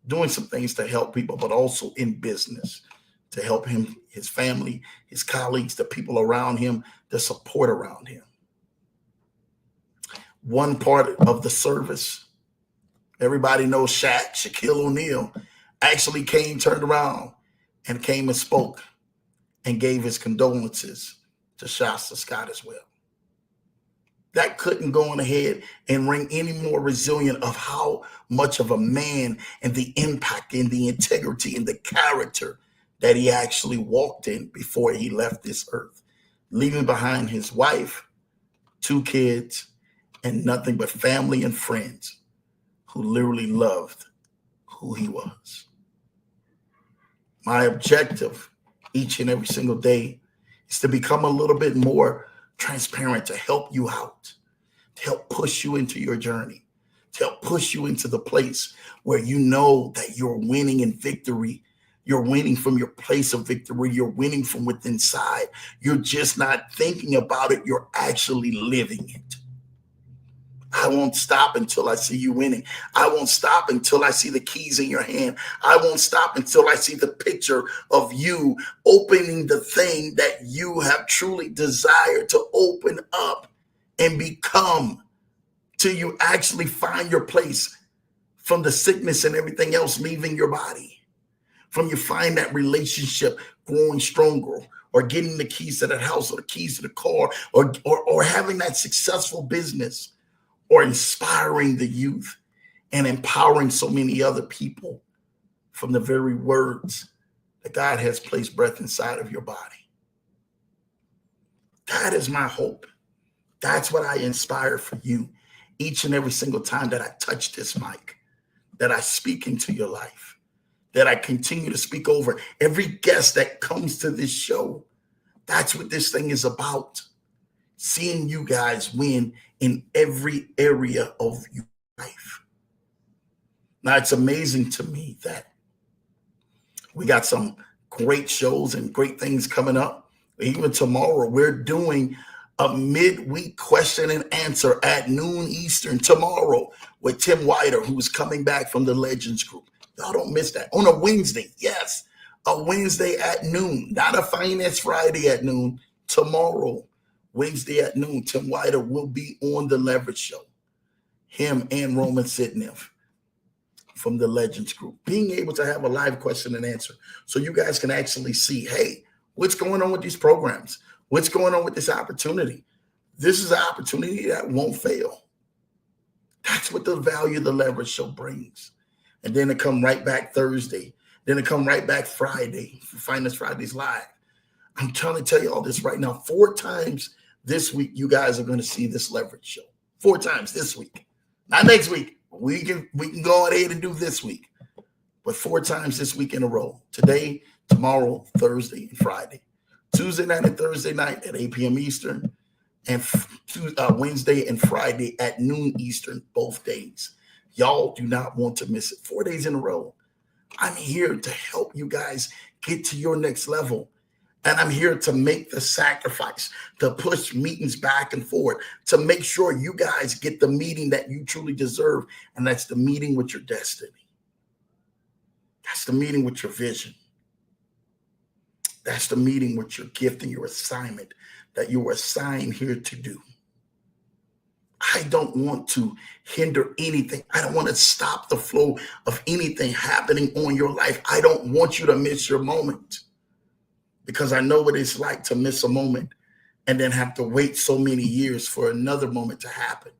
doing some things to help people, but also in business to help him, his family, his colleagues, the people around him, the support around him. One part of the service, everybody knows Shaquille O'Neal, actually turned around and came and spoke and gave his condolences to Shasta Scott as well. That couldn't go on ahead and ring any more resilient of how much of a man and the impact and the integrity and the character that he actually walked in before he left this earth, leaving behind his wife, 2 kids, and nothing but family and friends who literally loved who he was. My objective each and every single day is to become a little bit more transparent, to help you out, to help push you into your journey, to help push you into the place where you know that you're winning in victory. You're winning from your place of victory. You're winning from within inside. You're just not thinking about it. You're actually living it. I won't stop until I see you winning. I won't stop until I see the keys in your hand. I won't stop until I see the picture of you opening the thing that you have truly desired to open up and become, till you actually find your place from the sickness and everything else leaving your body, from you find that relationship growing stronger, or getting the keys to that house or the keys to the car, or having that successful business, or inspiring the youth and empowering so many other people from the very words that God has placed breath inside of your body. That is my hope. That's what I inspire for you each and every single time that I touch this mic, that I speak into your life, that I continue to speak over every guest that comes to this show. That's what this thing is about. Seeing you guys win in every area of your life. Now, it's amazing to me that we got some great shows and great things coming up. Even tomorrow, we're doing a midweek question and answer at noon Eastern tomorrow with Tim Wider, who's coming back from the Legends Group. Y'all don't miss that. On a Wednesday, yes, a Wednesday at noon, not a Finance Friday at noon. Tomorrow, Wednesday at noon, Tim Wider will be on the Leverage Show. Him and Roman Sitniff from the Legends Group, being able to have a live question and answer so you guys can actually see, hey, what's going on with these programs? What's going on with this opportunity? This is an opportunity that won't fail. That's what the value of the Leverage Show brings. And then it come right back Thursday. Then it come right back Friday for Finance Fridays Live. I'm trying to tell you all this right now. 4 times this week, you guys are going to see this Leverage Show. 4 times this week. Not next week. We can go ahead and do this week. But 4 times this week in a row. Today, tomorrow, Thursday, and Friday. Tuesday night and Thursday night at 8 p.m. Eastern. And Wednesday and Friday at noon Eastern, both days. Y'all do not want to miss it. 4 days in a row. I'm here to help you guys get to your next level. And I'm here to make the sacrifice, to push meetings back and forth, to make sure you guys get the meeting that you truly deserve. And that's the meeting with your destiny. That's the meeting with your vision. That's the meeting with your gift and your assignment that you were assigned here to do. I don't want to hinder anything. I don't want to stop the flow of anything happening on your life. I don't want you to miss your moment. Because I know what it's like to miss a moment and then have to wait so many years for another moment to happen.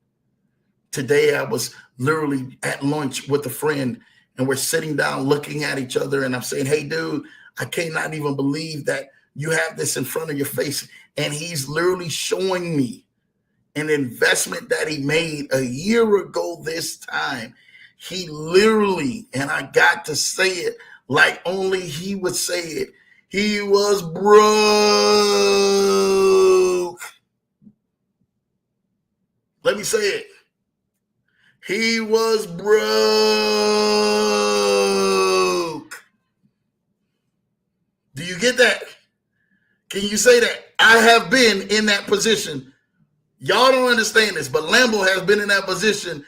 Today, I was literally at lunch with a friend and we're sitting down looking at each other and I'm saying, hey, dude, I cannot even believe that you have this in front of your face. And he's literally showing me an investment that he made a year ago this time. He literally, and I got to say it like only he would say it, he was broke. Let me say it. He was broke. Do you get that? Can you say that? I have been in that position. Y'all don't understand this, but Lambo has been in that position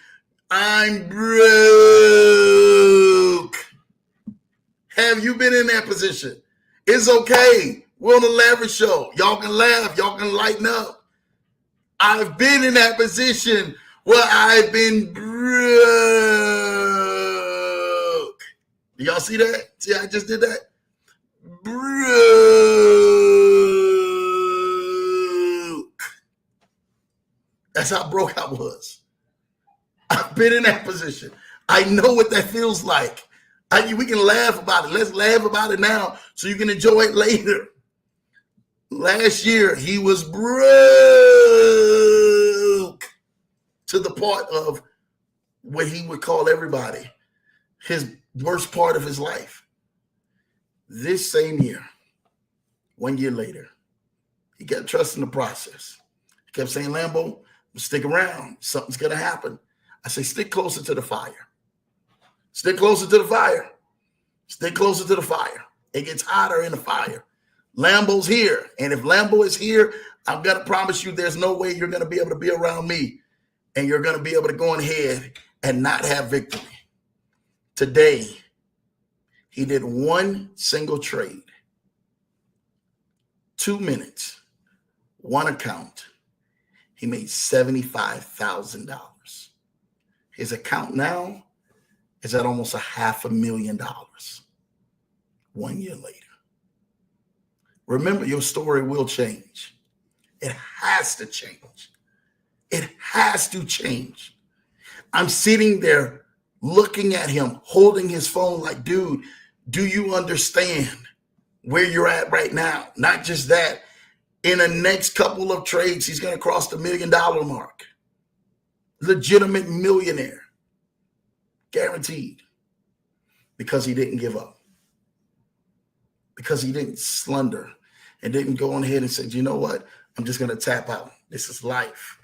I'm broke. Have you been in that position? It's okay. We're on the Leverage Show. Y'all can laugh. Y'all can lighten up. I've been in that position where I've been broke. Y'all see that? See, I just did that? Broke. That's how broke I was. I've been in that position. I know what that feels like. We can laugh about it. Let's laugh about it now so you can enjoy it later. Last year, he was broke to the part of what he would call everybody his worst part of his life. This same year, 1 year later, he kept trusting the process. He kept saying, Lambo, stick around. Something's going to happen. I say, stick closer to the fire. Stick closer to the fire. Stick closer to the fire. It gets hotter in the fire. Lambo's here. And if Lambo is here, I'm going to promise you there's no way you're going to be able to be around me and you're going to be able to go ahead and not have victory. Today, he did one single trade, 2 minutes, one account. He made $75,000. His account now is at almost $500,000 1 year later. Remember, your story will change. It has to change. It has to change. I'm sitting there looking at him, holding his phone like, dude, do you understand where you're at right now? Not just that, in the next couple of trades, he's going to cross the $1 million mark. Legitimate millionaire. Guaranteed. Because he didn't give up. Because he didn't slunder and didn't go on ahead and say, you know what? I'm just going to tap out. This is life.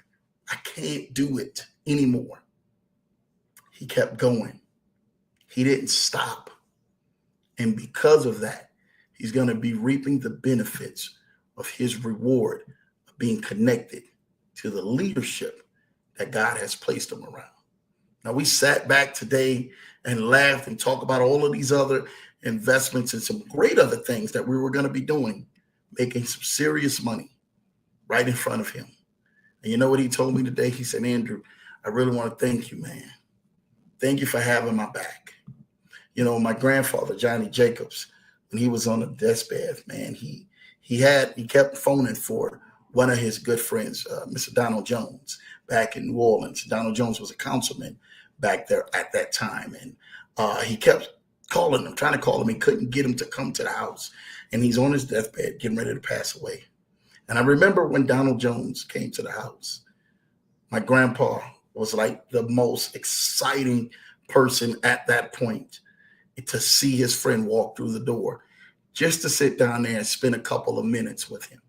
I can't do it anymore. He kept going. He didn't stop. And because of that, he's going to be reaping the benefits of his reward of being connected to the leadership that God has placed him around. Now, we sat back today and laughed and talked about all of these other investments and some great other things that we were going to be doing, making some serious money right in front of him. And you know what he told me today? He said, Andrew, I really want to thank you, man. Thank you for having my back. You know, my grandfather, Johnny Jacobs, when he was on the deathbed, man, he kept phoning for one of his good friends, Mr. Donald Jones, back in New Orleans. Donald Jones was a councilman back there at that time. And he kept calling him, trying to call him. He couldn't get him to come to the house. And he's on his deathbed, getting ready to pass away. And I remember when Donald Jones came to the house, my grandpa was like the most exciting person at that point to see his friend walk through the door, just to sit down there and spend a couple of minutes with him.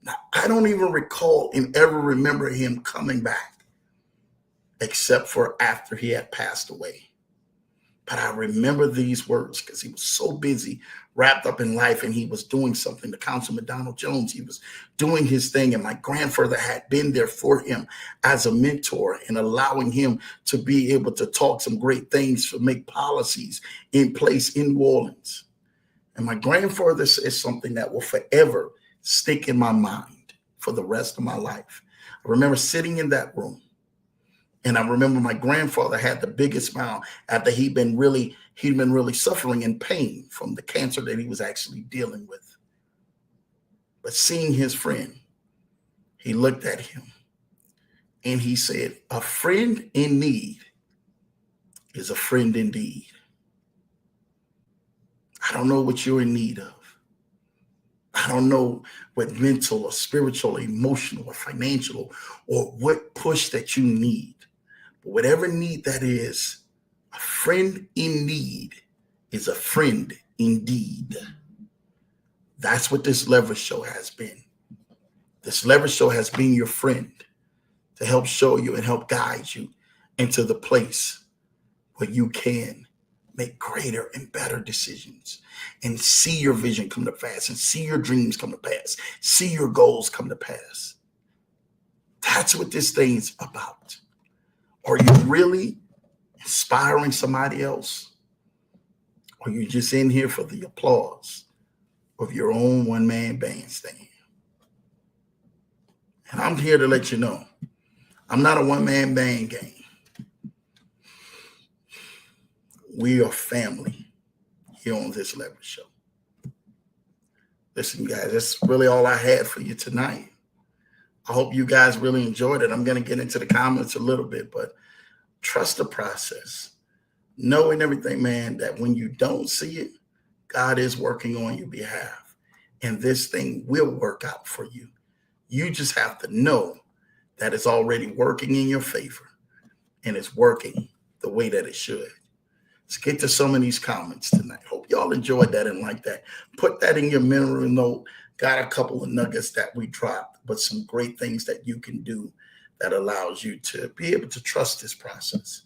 Now, I don't even recall and ever remember him coming back, except for after he had passed away. But I remember these words because he was so busy, wrapped up in life, and he was doing something. The Councilman Donald Jones, he was doing his thing, and my grandfather had been there for him as a mentor and allowing him to be able to talk some great things, to make policies in place in New Orleans. And my grandfather said something that will forever stick in my mind for the rest of my life. I remember sitting in that room, and I remember my grandfather had the biggest smile after he'd been really suffering in pain from the cancer that he was actually dealing with. But seeing his friend, he looked at him and he said, a friend in need is a friend indeed. I don't know what you're in need of. I don't know what mental or spiritual or emotional or financial or what push that you need. But whatever need that is, a friend in need is a friend indeed. That's what this Leverage Show has been. This Leverage Show has been your friend to help show you and help guide you into the place where you can make greater and better decisions and see your vision come to pass and see your dreams come to pass, see your goals come to pass. That's what this thing's about. Are you really inspiring somebody else, or you're just in here for the applause of your own one-man bandstand. And I'm here to let you know, I'm not a one-man band game. We are family here on this Leverage Show. Listen, guys, that's really all I had for you tonight. I hope you guys really enjoyed it. I'm going to get into the comments a little bit, but trust the process. Knowing everything, man, that when you don't see it, God is working on your behalf. And this thing will work out for you. You just have to know that it's already working in your favor and it's working the way that it should. Let's get to some of these comments tonight. Hope y'all enjoyed that and like that. Put that in your memory note. Got a couple of nuggets that we dropped, but some great things that you can do that allows you to be able to trust this process.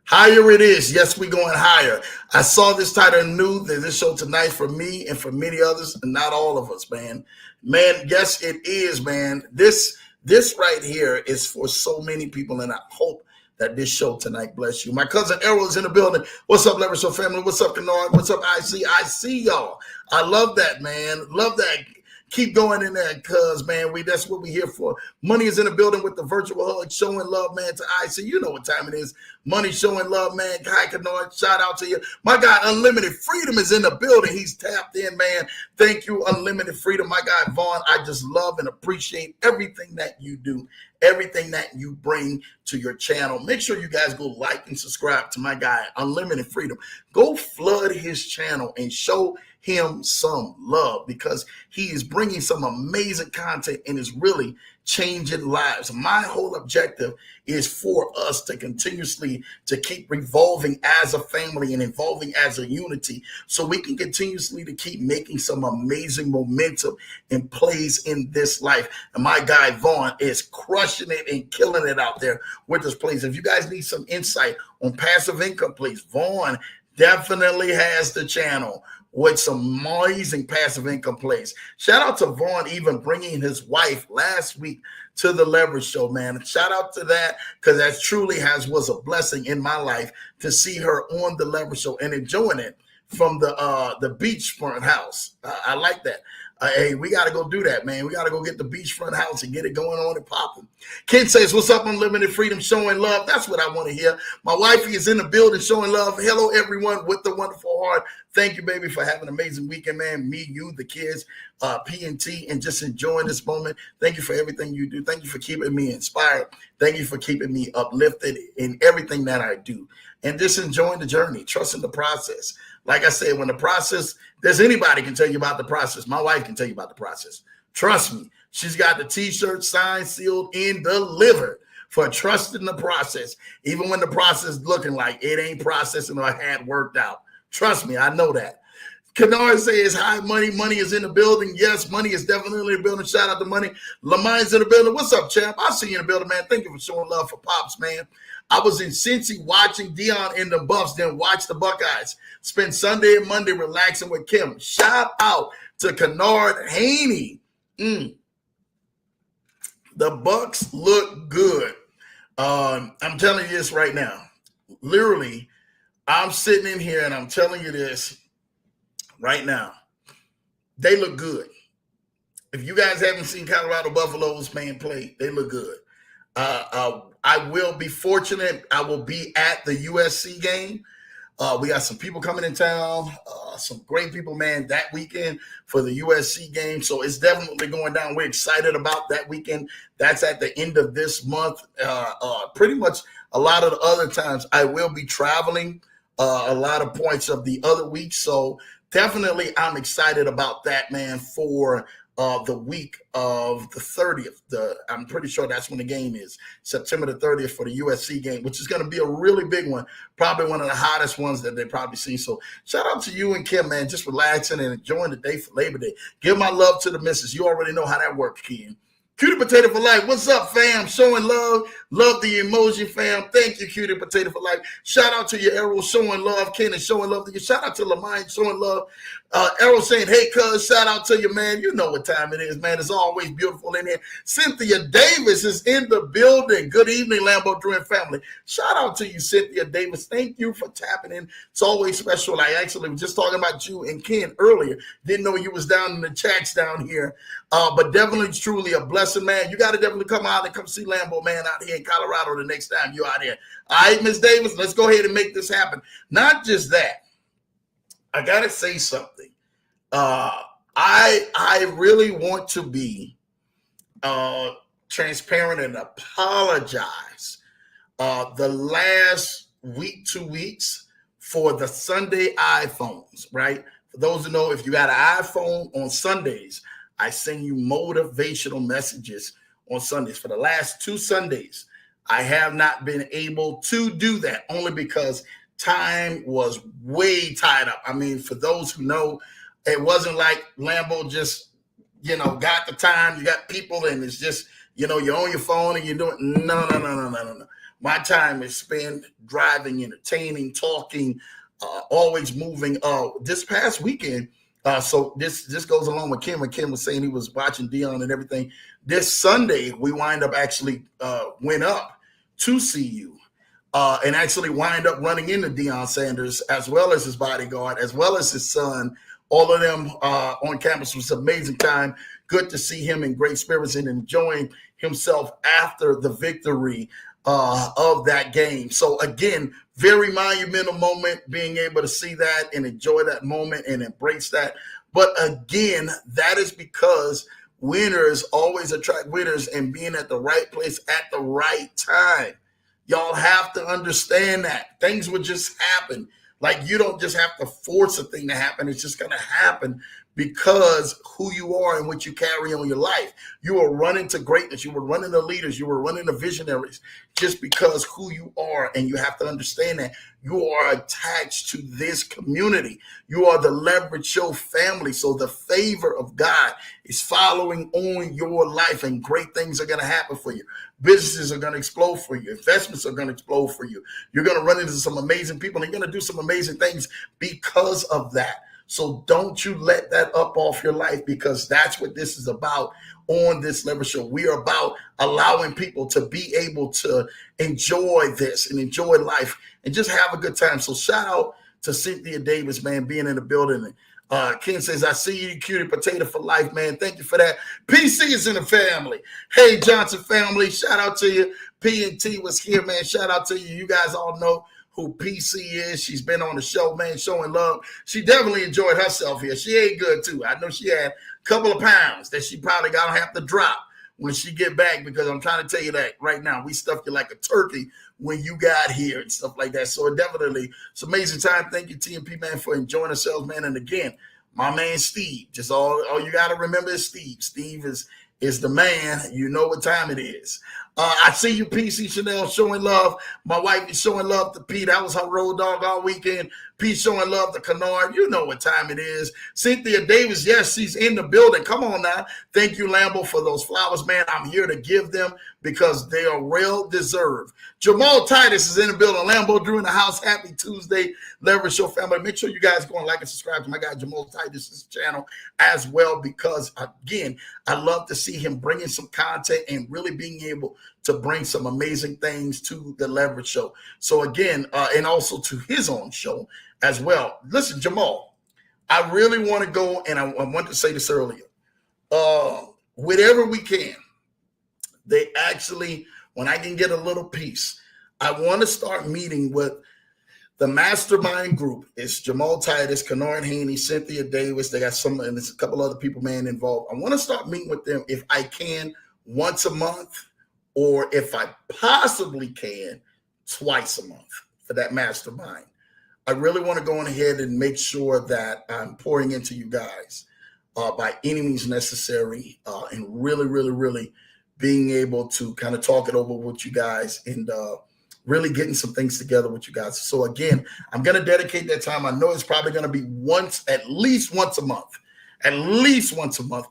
Higher it is. Yes, we're going higher. I saw this title and knew that this show tonight for me and for many others, and not all of us, man. Man, yes, it is, man. This right here is for so many people, and I hope that this show tonight bless you. My cousin Errol is in the building. What's up, Leverage Show family? What's up, Kennard? What's up, IC? I see y'all. I love that, man. Love that. Keep going in there, cuz, man, that's what we're here for. Money is in the building with the virtual hug, showing love, man, to IC. You know what time it is. Money showing love, man. Hi, Kennard. Shout out to you. My guy, Unlimited Freedom, is in the building. He's tapped in, man. Thank you, Unlimited Freedom. My guy, Vaughn, I just love and appreciate everything that you do, everything that you bring to your channel. Make sure you guys go like and subscribe to my guy, Unlimited Freedom. Go flood his channel and show him some love, because he is bringing some amazing content and is really changing lives. My whole objective is for us to continuously to keep revolving as a family and evolving as a unity, so we can continuously to keep making some amazing momentum and plays in this life. And my guy Vaughn is crushing it and killing it out there with his plays. If you guys need some insight on passive income plays, Vaughn definitely has the channel with some amazing passive income plays. Shout out to Vaughn even bringing his wife last week to the Leverage Show, man. Shout out to that, because that truly was a blessing in my life to see her on the Leverage Show and enjoying it from the beachfront house. I like that. Hey, we got to go do that, man. We got to go get the beachfront house and get it going on and popping. Ken says, what's up, Unlimited Freedom, showing love. That's what I want to hear. My wifey is in the building showing love. Hello, everyone with the wonderful heart. Thank you, baby, for having an amazing weekend, man. Me, you, the kids, P&T, and just enjoying this moment. Thank you for everything you do. Thank you for keeping me inspired. Thank you for keeping me uplifted in everything that I do. And just enjoying the journey, trusting the process. Like I said, when the process, there's anybody can tell you about the process. My wife can tell you about the process. Trust me. She's got the T-shirt signed, sealed, and delivered for trusting the process. Even when the process is looking like it ain't processing or had worked out. Trust me, I know that. Kennard says, hi, Money. Money is in the building. Yes, Money is definitely in the building. Shout out to Money. Lamon's in the building. What's up, champ? I see you in the building, man. Thank you for showing love for Pops, man. I was in Cincy watching Dion in the Buffs, then watch the Buckeyes. Spend Sunday and Monday relaxing with Kim. Shout out to Kennard Haney. The Bucks look good. I'm telling you this right now. Literally, I'm sitting in here and I'm telling you this right now. They look good. If you guys haven't seen Colorado Buffaloes, man, play, they look good. I will be fortunate. I will be at the USC game. We got some people coming in town, some great people, man, that weekend for the USC game. So it's definitely going down. We're excited about that weekend. That's at the end of this month. Pretty much a lot of the other times I will be traveling a lot of points of the other week. So definitely I'm excited about that, man, for the week of the 30th. I'm pretty sure that's when the game is, September the 30th for the USC game, which is going to be a really big one, probably one of the hottest ones that they've probably seen. So shout out to you and Kim, man, just relaxing and enjoying the day for Labor Day. Give my love to the missus. You already know how that works, Kim. Cutie Potato for Life. What's up, fam? Showing love. Love the emoji, fam. Thank you, Cutie Potato for Life. Shout out to you, Errol, showing love. Ken is showing love to you. Shout out to Lamine, showing love. Errol saying, hey, cuz, shout out to you, man. You know what time it is, man. It's always beautiful in here. Cynthia Davis is in the building. Good evening, Lambo Drew family. Shout out to you, Cynthia Davis. Thank you for tapping in. It's always special. I actually was just talking about you and Ken earlier. Didn't know you was down in the chats down here. But definitely, truly a blessing, man. You got to definitely come out and come see Lambo, man, out here in Colorado the next time you're out here. All right, Miss Davis, let's go ahead and make this happen. Not just that. I gotta say something. I really want to be transparent and apologize. The last week, 2 weeks for the Sunday iPhones, right? For those who know, if you got an iPhone on Sundays, I send you motivational messages on Sundays. For the last 2 Sundays, I have not been able to do that only because time was way tied up. I mean, for those who know, it wasn't like Lambo just, got the time. You got people and it's just, you're on your phone and you're doing, no. My time is spent driving, entertaining, talking, always moving. This past weekend, so this goes along with Ken when Ken was saying he was watching Dion and everything. This Sunday, we wind up actually went up to see you. And actually wind up running into Deion Sanders, as well as his bodyguard, as well as his son. All of them on campus. Was an amazing time. Good to see him in great spirits and enjoying himself after the victory of that game. So again, very monumental moment, being able to see that and enjoy that moment and embrace that. But again, that is because winners always attract winners, and being at the right place at the right time. Y'all have to understand that things would just happen. Like, you don't just have to force a thing to happen. It's just going to happen because who you are and what you carry on your life. You are running to greatness. You were running to leaders. You were running to visionaries just because who you are. And you have to understand that you are attached to this community. You are the Leverage Show family. So the favor of God is following on your life, and great things are going to happen for you. Businesses are going to explode for you. Investments are going to explode for you. You're going to run into some amazing people, and you're going to do some amazing things because of that. So don't you let that up off your life, because that's what this is about on this Leverage Show. We are about allowing people to be able to enjoy this and enjoy life and just have a good time. So shout out to Cynthia Davis, man, being in the building. Ken says, I see you, cutie potato for life, man. Thank you for that. PC is in the family. Hey, Johnson family, shout out to you. P&T was here, man. Shout out to you. You guys all know who PC is. She's been on the show, man, showing love. She definitely enjoyed herself here. She ate good, too. I know she had a couple of pounds that she probably got to have to drop when she get back, because I'm trying to tell you that right now, we stuffed you like a turkey when you got here and stuff like that. So definitely, it's an amazing time. Thank you, TMP, man, for enjoying ourselves, man. And again, my man Steve, just all you got to remember is Steve. Steve is the man. You know what time it is. I see you, PC Chanel, showing love. My wife is showing love to Pete. That was her road dog all weekend. Pete showing love to Kennard. You know what time it is. Cynthia Davis, yes, she's in the building. Come on now. Thank you, Lambo, for those flowers, man. I'm here to give them because they are well deserved. Jamal Titus is in the building. Lambo Drew in the house. Happy Tuesday, Leverage Show family. Make sure you guys go and like and subscribe to my guy Jamal Titus's channel as well, because again, I love to see him bringing some content and really being able to bring some amazing things to the Leverage Show. So again, and also to his own show as well. Listen, Jamal, I really want to go, and I want to say this earlier. Whatever we can, they actually, when I can get a little piece, I want to start meeting with the mastermind group. It's Jamal Titus, Kennard Haney, Cynthia Davis. They got some, and there's a couple other people, man, involved. I want to start meeting with them if I can once a month, or if I possibly can twice a month for that mastermind. I really want to go on ahead and make sure that I'm pouring into you guys by any means necessary, and really, really, really being able to kind of talk it over with you guys and really getting some things together with you guys. So again, I'm going to dedicate that time. I know it's probably going to be at least once a month,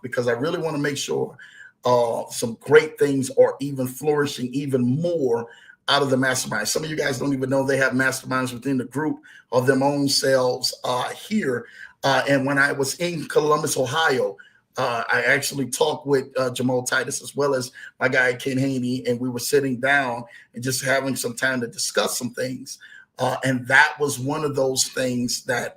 because I really want to make sure some great things are even flourishing even more out of the mastermind. Some of you guys don't even know they have masterminds within the group of their own selves here. And when I was in Columbus, Ohio, I actually talked with Jamal Titus as well as my guy Ken Haney, and we were sitting down and just having some time to discuss some things. And that was one of those things that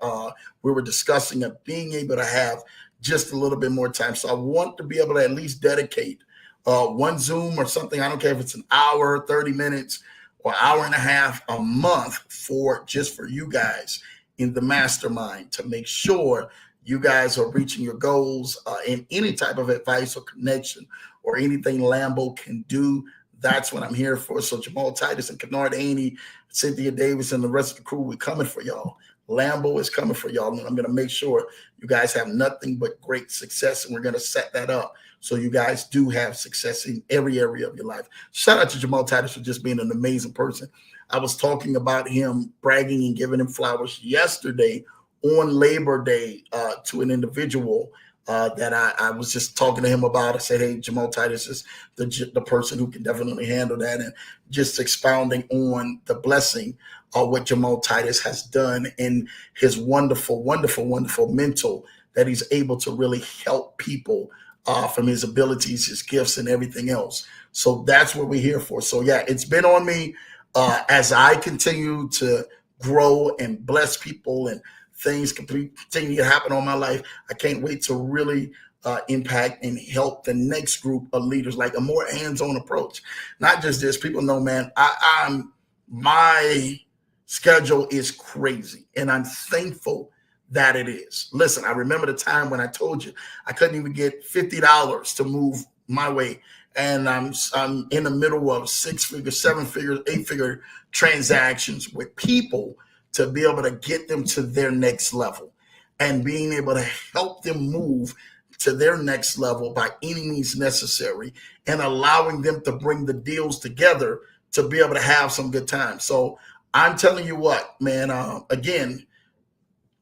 we were discussing, of being able to have just a little bit more time. So I want to be able to at least dedicate one Zoom or something. I don't care if it's an hour, 30 minutes, or hour and a half a month for you guys in the mastermind, to make sure you guys are reaching your goals, and any type of advice or connection or anything Lambo can do. That's what I'm here for. So Jamal Titus and Kennard Haney, Cynthia Davis, and the rest of the crew, we're coming for y'all. Lambo is coming for y'all, and I'm going to make sure you guys have nothing but great success, and we're going to set that up so you guys do have success in every area of your life. Shout out to Jamal Titus for just being an amazing person. I was talking about him, bragging and giving him flowers yesterday on Labor Day to an individual that I was just talking to him about. I said, hey, Jamal Titus is the person who can definitely handle that, and just expounding on the blessing of what Jamal Titus has done in his wonderful, wonderful, wonderful mental, that he's able to really help people from his abilities, his gifts, and everything else. So that's what we're here for. So yeah, it's been on me as I continue to grow and bless people, and things continue to happen on my life. I can't wait to really impact and help the next group of leaders, like a more hands-on approach. Not just this. People know, man, my schedule is crazy, and I'm thankful that it is. Listen, I remember the time when I told you I couldn't even get $50 to move my way, and I'm in the middle of 6-figure, 7-figure, 8-figure transactions with people to be able to get them to their next level, and being able to help them move to their next level by any means necessary, and allowing them to bring the deals together to be able to have some good time. So I'm telling you what, man, again,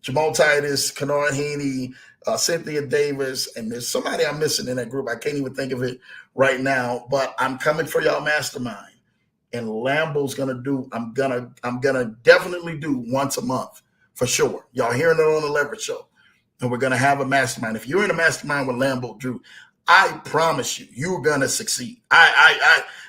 Jamal Titus, Kennard Haney, Cynthia Davis, and there's somebody I'm missing in that group. I can't even think of it right now, but I'm coming for y'all mastermind. And Lambo's gonna do, I'm gonna definitely do once a month for sure. Y'all hearing it on the Leverage Show. And we're gonna have a mastermind. If you're in a mastermind with Lambo Drew, I promise you, you're gonna succeed.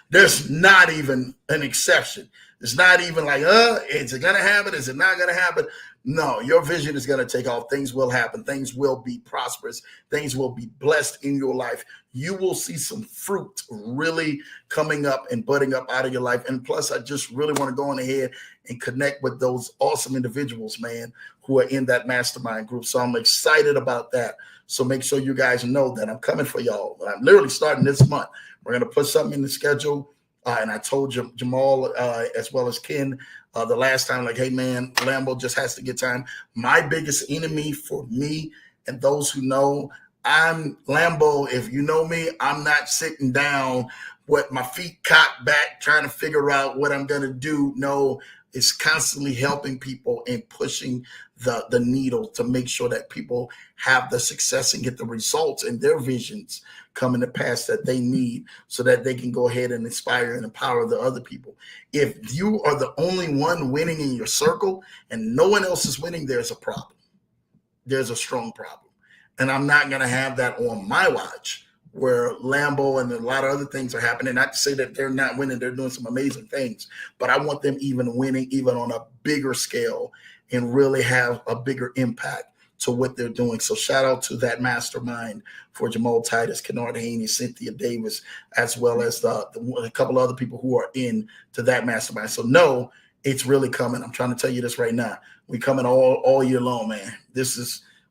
There's not even an exception. It's not even like, is it gonna happen? Is it not gonna happen? No, your vision is going to take off. Things will happen. Things will be prosperous. Things will be blessed in your life. You will see some fruit really coming up and budding up out of your life. And plus, I just really want to go on ahead and connect with those awesome individuals, man, who are in that mastermind group. So I'm excited about that. So make sure you guys know that I'm coming for y'all. I'm literally starting this month. We're going to put something in the schedule. And I told Jamal as well as Ken the last time, like, hey, man, Lambo just has to get time. My biggest enemy for me and those who know, I'm Lambo. If you know me, I'm not sitting down with my feet cocked back trying to figure out what I'm going to do. No, it's constantly helping people and pushing the needle to make sure that people have the success and get the results and their visions coming to pass that they need, so that they can go ahead and inspire and empower the other people. If you are the only one winning in your circle and no one else is winning, there's a problem. There's a strong problem. And I'm not going to have that on my watch, where Lambo and a lot of other things are happening. Not to say that they're not winning, they're doing some amazing things, but I want them even winning, even on a bigger scale, and really have a bigger impact to what they're doing. So shout out to that mastermind for Jamal Titus, Kennard Haney, Cynthia Davis, as well as a couple other people who are in to that mastermind. So no, it's really coming. I'm trying to tell you this right now. We coming all year long, man.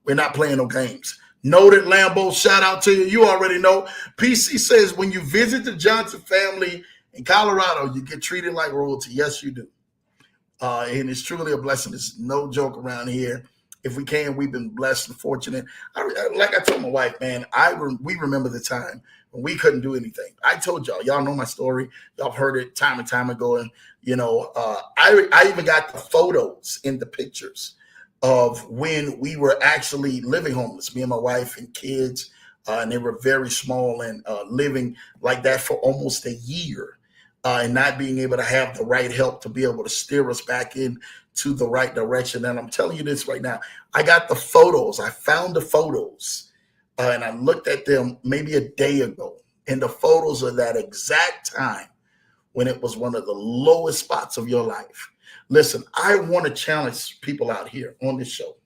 We're not playing no games. Noted, Lambo, shout out to you. You already know. PC says, when you visit the Johnson family in Colorado, you get treated like royalty. Yes, you do. And it's truly a blessing. It's no joke around here. If we can, we've been blessed and fortunate. Like I told my wife, man, we remember the time when we couldn't do anything. I told y'all know my story. Y'all heard it time and time ago. And, I even got the photos in the pictures of when we were actually living homeless, me and my wife and kids, and they were very small, and living like that for almost a year. and not being able to have the right help to be able to steer us back in to the right direction. And I'm telling you this right now, I got the photos. I found the photos, and I looked at them maybe a day ago. And the photos of that exact time when it was one of the lowest spots of your life. Listen, I want to challenge people out here on this show.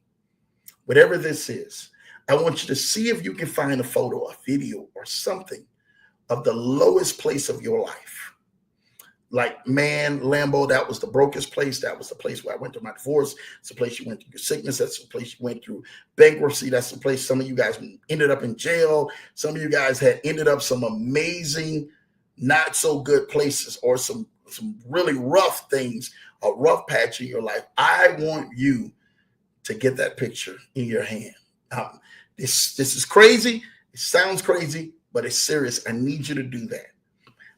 Whatever this is, I want you to see if you can find a photo, a video, or something of the lowest place of your life. Like, man, Lambo, that was the brokest place. That was the place where I went through my divorce. It's the place you went through your sickness. That's the place you went through bankruptcy. That's the place some of you guys ended up in jail. Some of you guys had ended up some amazing, not so good places, or some really rough things, a rough patch in your life. I want you to get that picture in your hand. This is crazy. It sounds crazy, but it's serious. I need you to do that.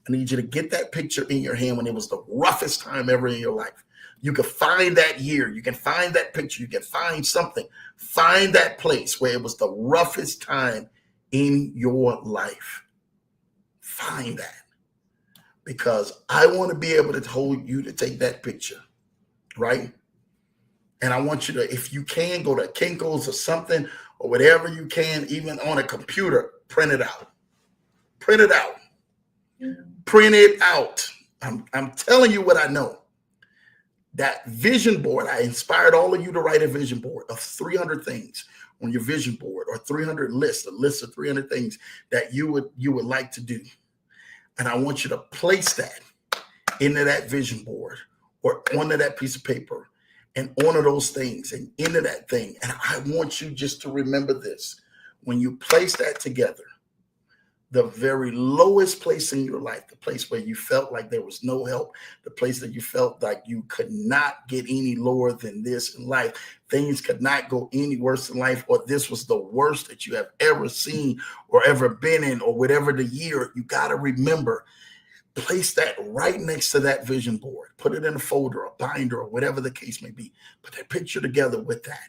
I need you to get that picture in your hand when it was the roughest time ever in your life. You can find that year. You can find that picture. You can find something. Find that place where it was the roughest time in your life. Find that. Because I want to be able to hold you to take that picture, right? And I want you to, if you can, go to Kinko's or something, or whatever you can, even on a computer, print it out. Print it out. Print it out. I'm telling you what I know. That vision board, I inspired all of you to write a vision board of 300 things on your vision board, or 300 lists, a list of 300 things that you would like to do. And I want you to place that into that vision board, or onto that piece of paper, and onto those things and into that thing. And I want you just to remember this. When you place that together, the very lowest place in your life, the place where you felt like there was no help, the place that you felt like you could not get any lower than this in life, things could not go any worse in life, or this was the worst that you have ever seen or ever been in, or whatever the year, you got to remember, place that right next to that vision board. Put it in a folder, a binder, or whatever the case may be. Put that picture together with that.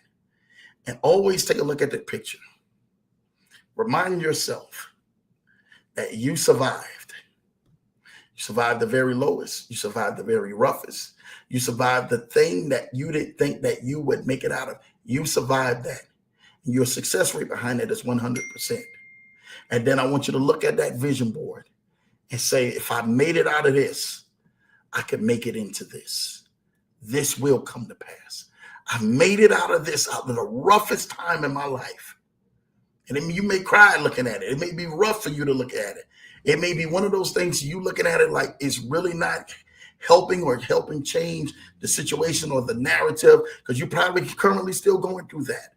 And always take a look at that picture. Remind yourself that you survived. You survived the very lowest. You survived the very roughest. You survived the thing that you didn't think that you would make it out of. You survived that. And your success rate behind that is 100%. And then I want you to look at that vision board and say, if I made it out of this, I could make it into this. This will come to pass. I made it out of this, out of the roughest time in my life. And then you may cry looking at it. It may be rough for you to look at it. It may be one of those things you looking at it like it's really not helping or helping change the situation or the narrative, because you're probably currently still going through that.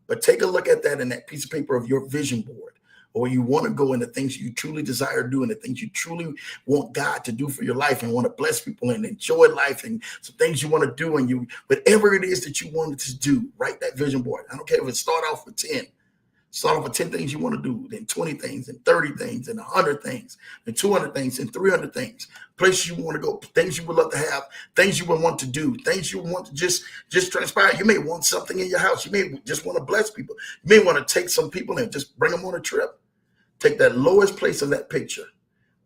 But take a look at that in that piece of paper of your vision board, or you want to go into things you truly desire to do, and the things you truly want God to do for your life, and want to bless people and enjoy life, and some things you want to do, and you, whatever it is that you wanted to do, write that vision board. I don't care if it start off with 10. Start off with 10 things you want to do, then 20 things, and 30 things, and 100 things, and 200 things, and 300 things. Places you want to go, things you would love to have, things you would want to do, things you want to just transpire. You may want something in your house. You may just want to bless people. You may want to take some people and just bring them on a trip. Take that lowest place of that picture,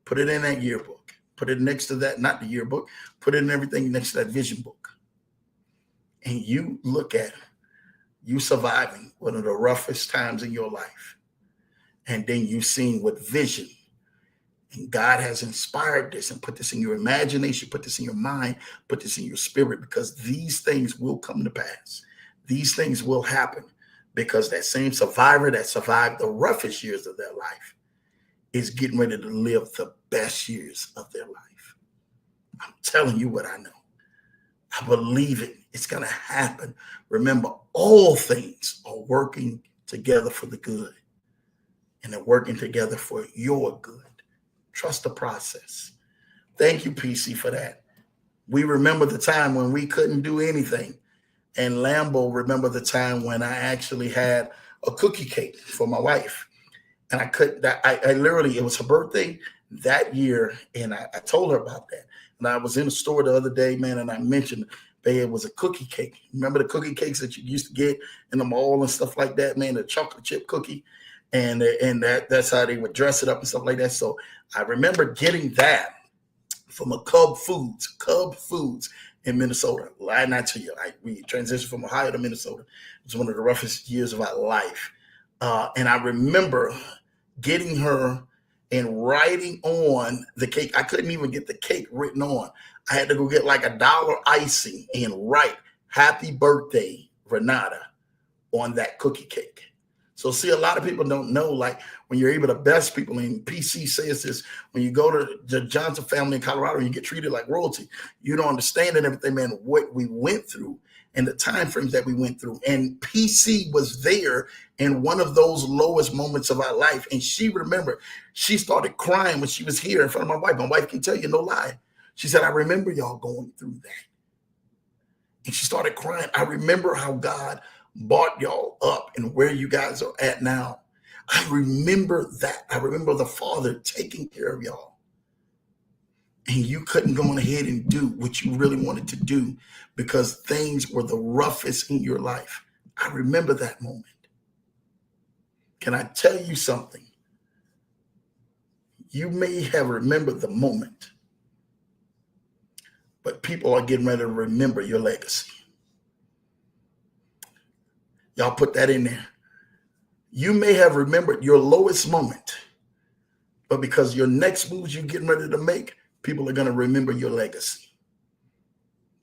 put it in that yearbook, put it next to that, not the yearbook, put it in everything next to that vision book. And you look at you surviving one of the roughest times in your life. And then you seen with vision. And God has inspired this and put this in your imagination, put this in your mind, put this in your spirit, because these things will come to pass. These things will happen because that same survivor that survived the roughest years of their life is getting ready to live the best years of their life. I'm telling you what I know. I believe it. It's going to happen. Remember, all things are working together for the good, and they're working together for your good. Trust the process. Thank you, PC, for that. We remember the time when we couldn't do anything. And Lambo remember the time when I actually had a cookie cake for my wife. And I literally, it was her birthday that year. And I told her about that. And I was in the store the other day, man, and I mentioned, babe, it was a cookie cake. Remember the cookie cakes that you used to get in the mall and stuff like that, man, the chocolate chip cookie. And that's how they would dress it up and stuff like that. So I remember getting that from a Cub Foods in Minnesota. Lie not to you. We transitioned from Ohio to Minnesota. It was one of the roughest years of our life. And I remember getting her and writing on the cake. I couldn't even get the cake written on. I had to go get like $1 icing and write "Happy Birthday, Renata" on that cookie cake. So see, a lot of people don't know, like when you're able to bless people, and PC says this, when you go to the Johnson family in Colorado and you get treated like royalty, you don't understand and everything, man, what we went through and the time frames that we went through. And PC was there in one of those lowest moments of our life. And she remembered, she started crying when she was here in front of my wife. My wife can tell you, no lie. She said, I remember y'all going through that. And she started crying. I remember how God brought y'all up and where you guys are at now. I remember that. I remember the Father taking care of y'all. And you couldn't go ahead and do what you really wanted to do because things were the roughest in your life. I remember that moment. Can I tell you something? You may have remembered the moment, but people are getting ready to remember your legacy. Y'all put that in there. You may have remembered your lowest moment, but because your next moves you're getting ready to make, people are going to remember your legacy.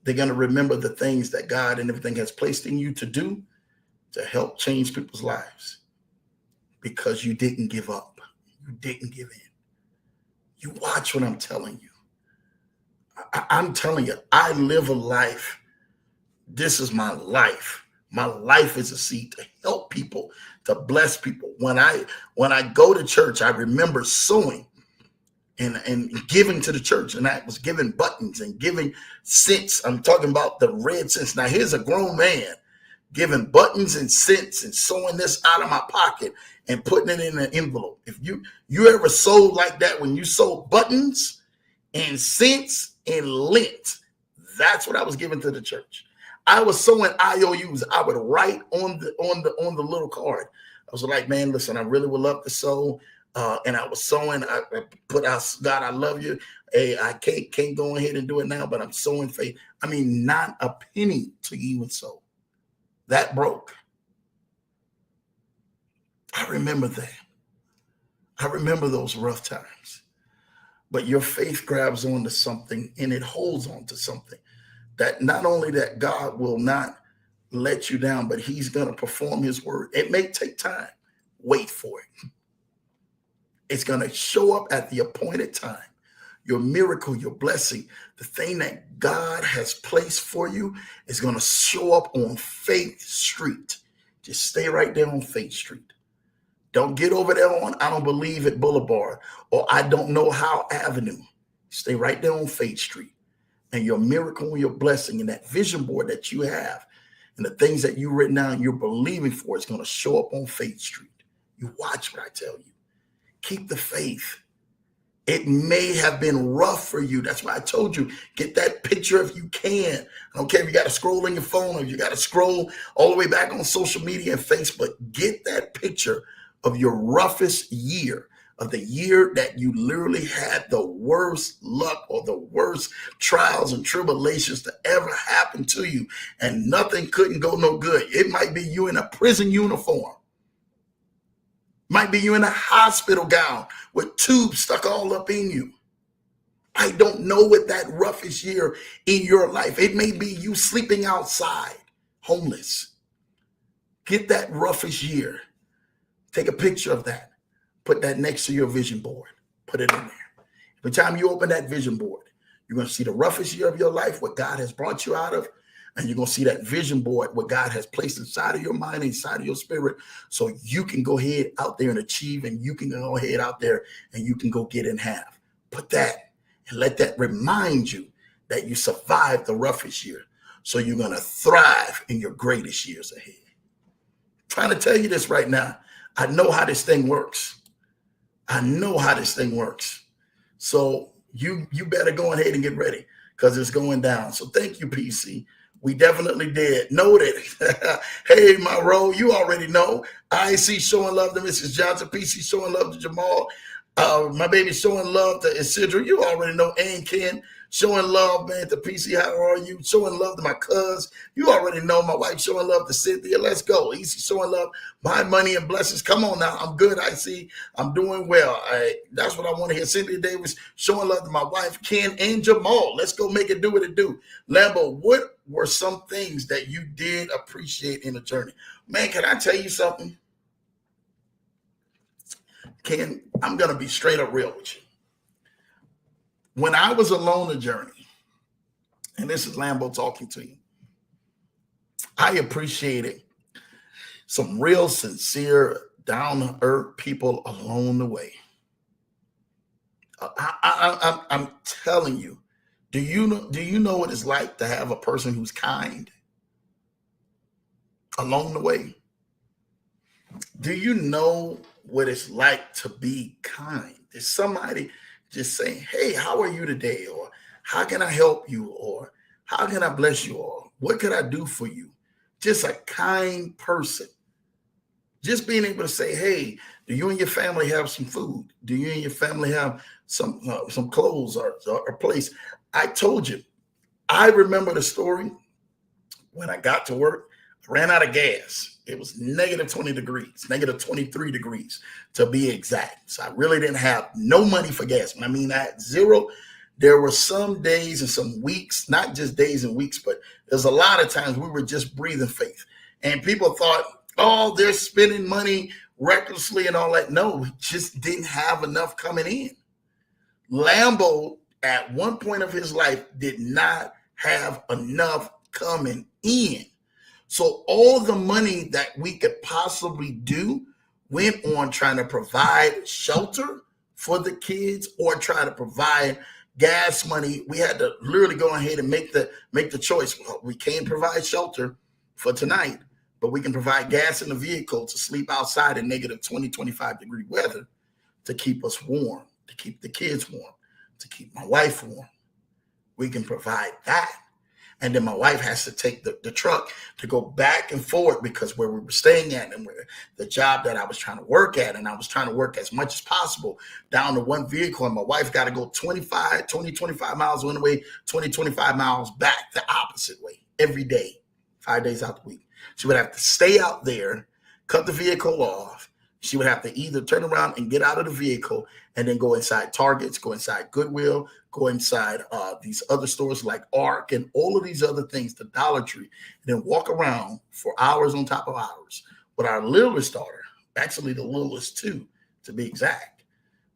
They're going to remember the things that God and everything has placed in you to do to help change people's lives because you didn't give up. You didn't give in. You watch what I'm telling you. I'm telling you, I live a life. This is my life. My life is a seed to help people, to bless people. When I go to church, I remember sewing and giving to the church, and I was giving buttons and giving cents. I'm talking about the red cents. Now here's a grown man giving buttons and cents and sewing this out of my pocket and putting it in an envelope. If you ever sold like that, when you sold buttons and cents and lint, that's what I was giving to the church. I was sewing IOUs. I would write on the little card. I was like, man, listen, I really would love to sew. And I was sewing. I put out, God, I love you. Hey, I can't go ahead and do it now, but I'm sowing faith. I mean, not a penny to even sow. That broke. I remember that. I remember those rough times. But your faith grabs onto something and it holds on to something that not only that God will not let you down, but he's going to perform his word. It may take time. Wait for it. It's going to show up at the appointed time. Your miracle, your blessing, the thing that God has placed for you is going to show up on Faith Street. Just stay right there on Faith Street. Don't get over there on I don't believe it Boulevard or I don't know how Avenue. Stay right there on Faith Street. And your miracle and your blessing and that vision board that you have and the things that you've written down you're believing for is going to show up on Faith Street. You watch what I tell you. Keep the faith. It may have been rough for you. That's why I told you, get that picture if you can. I don't care if you got to scroll on your phone or you got to scroll all the way back on social media and Facebook. Get that picture of your roughest year, of the year that you literally had the worst luck or the worst trials and tribulations to ever happen to you. And nothing couldn't go no good. It might be you in a prison uniform. Might be you in a hospital gown with tubes stuck all up in you. I don't know what that roughest year in your life. It may be you sleeping outside, homeless. Get that roughest year. Take a picture of that. Put that next to your vision board. Put it in there. Every time you open that vision board, you're going to see the roughest year of your life, what God has brought you out of. And you're going to see that vision board, what God has placed inside of your mind, inside of your spirit, so you can go ahead out there and achieve, and you can go ahead out there and you can go get in half. Put that and let that remind you that you survived the roughest year. So you're going to thrive in your greatest years ahead. I'm trying to tell you this right now. I know how this thing works. I know how this thing works. So you better go ahead and get ready because it's going down. So thank you, PC. We definitely did. Noted. Hey, Monroe, you already know. IC showing love to Mrs. Johnson. PC showing love to Jamal. My baby showing love to Isidra. You already know Ann Ken. Showing love, man, to PC. How are you? Showing love to my cuz. You already know my wife showing love to Cynthia. Let's go. Easy showing love. My money and blessings. Come on now. I'm good. I see. I'm doing well. That's what I want to hear. Cynthia Davis showing love to my wife, Ken, and Jamal. Let's go make it do what it do. Lambo, what were some things that you did appreciate in the journey? Man, can I tell you something? Ken, I'm going to be straight up real with you. When I was alone the journey, and this is Lambo talking to you, I appreciated some real sincere, down-to-earth people along the way. I'm telling you, do you know what it's like to have a person who's kind along the way? Do you know what it's like to be kind? There's somebody just saying, hey, how are you today? Or how can I help you? Or how can I bless you? Or what can I do for you? Just a kind person. Just being able to say, hey, do you and your family have some food? Do you and your family have some clothes or a place? I told you, I remember the story when I got to work, I ran out of gas. It was negative 20 degrees, negative 23 degrees to be exact. So I really didn't have no money for gas. I mean, I had zero. There were some days and some weeks, not just days and weeks, but there's a lot of times we were just breathing faith. And people thought, oh, they're spending money recklessly and all that. No, we just didn't have enough coming in. Lambo, at one point of his life, did not have enough coming in. So all the money that we could possibly do went on trying to provide shelter for the kids or try to provide gas money. We had to literally go ahead and make the choice. Well, we can't provide shelter for tonight, but we can provide gas in the vehicle to sleep outside in negative 20, 25 degree weather to keep us warm, to keep the kids warm, to keep my wife warm. We can provide that. And then my wife has to take the truck to go back and forth because where we were staying at and where the job that I was trying to work at, and I was trying to work as much as possible down to one vehicle. And my wife got to go 25 miles one way, 25 miles back the opposite way every day, 5 days out the week. She would have to stay out there, cut the vehicle off. She would have to either turn around and get out of the vehicle and then go inside Targets, go inside Goodwill, go inside these other stores like ARC and all of these other things, the Dollar Tree, and then walk around for hours on top of hours with our littlest daughter, actually the littlest too, to be exact.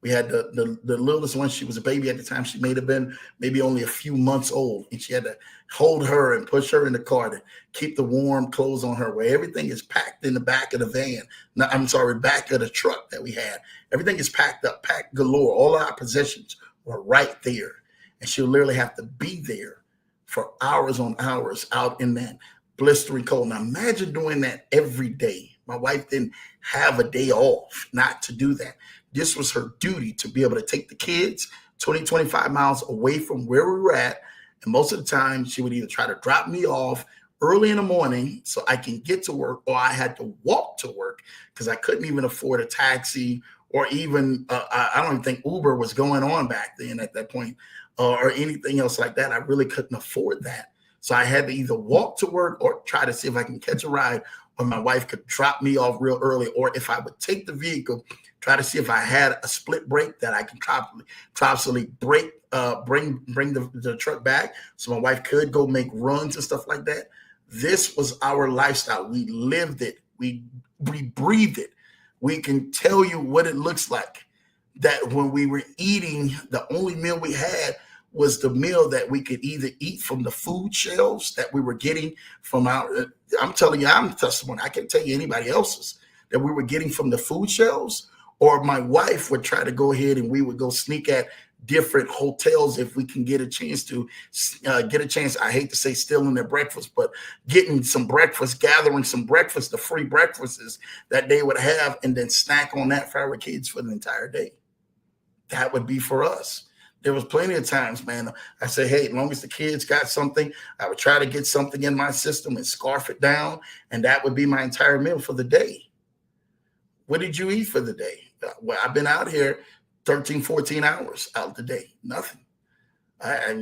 We had the littlest one. She was a baby at the time. She may have been maybe only a few months old, and she had to hold her and push her in the car to keep the warm clothes on her, where everything is packed in the back of the van. No, I'm sorry, back of the truck that we had. Everything is packed up, packed galore. All our possessions were right there. And she'll literally have to be there for hours on hours out in that blistering cold. Now imagine doing that every day. My wife didn't have a day off not to do that. This was her duty to be able to take the kids 20, 25 miles away from where we were at. And most of the time she would either try to drop me off early in the morning so I can get to work, or I had to walk to work because I couldn't even afford a taxi, or even I don't even think Uber was going on back then at that point, or anything else like that. I really couldn't afford that. So I had to either walk to work or try to see if I can catch a ride, or my wife could drop me off real early. Or if I would take the vehicle, try to see if I had a split brake that I could constantly bring the truck back so my wife could go make runs and stuff like that. This was our lifestyle. We lived it. We breathed it. We can tell you what it looks like, that when we were eating, the only meal we had was the meal that we could either eat from the food shelves that we were getting from I'm telling you, I'm testimony. I can't tell you anybody else's, that we were getting from the food shelves, or my wife would try to go ahead and we would go sneak at different hotels if we can get a chance to I hate to say stealing their breakfast, but getting some breakfast, gathering some breakfast, the free breakfasts that they would have, and then snack on that for our kids for the entire day. That would be for us. There was plenty of times, man, I say, hey, as long as the kids got something, I would try to get something in my system and scarf it down, and that would be my entire meal for the day. What did you eat for the day? Well, I've been out here 13, 14 hours out the day. Nothing. I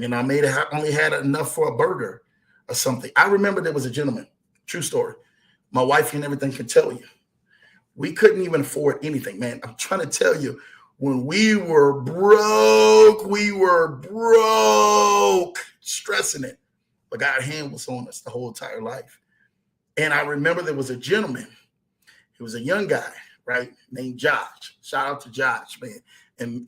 only had enough for a burger or something. I remember there was a gentleman, true story. My wife and everything can tell you. We couldn't even afford anything, man. I'm trying to tell you, when we were broke, stressing it. But God's hand was on us the whole entire life. And I remember there was a gentleman. He was a young guy, right, named Josh. Shout out to Josh, man,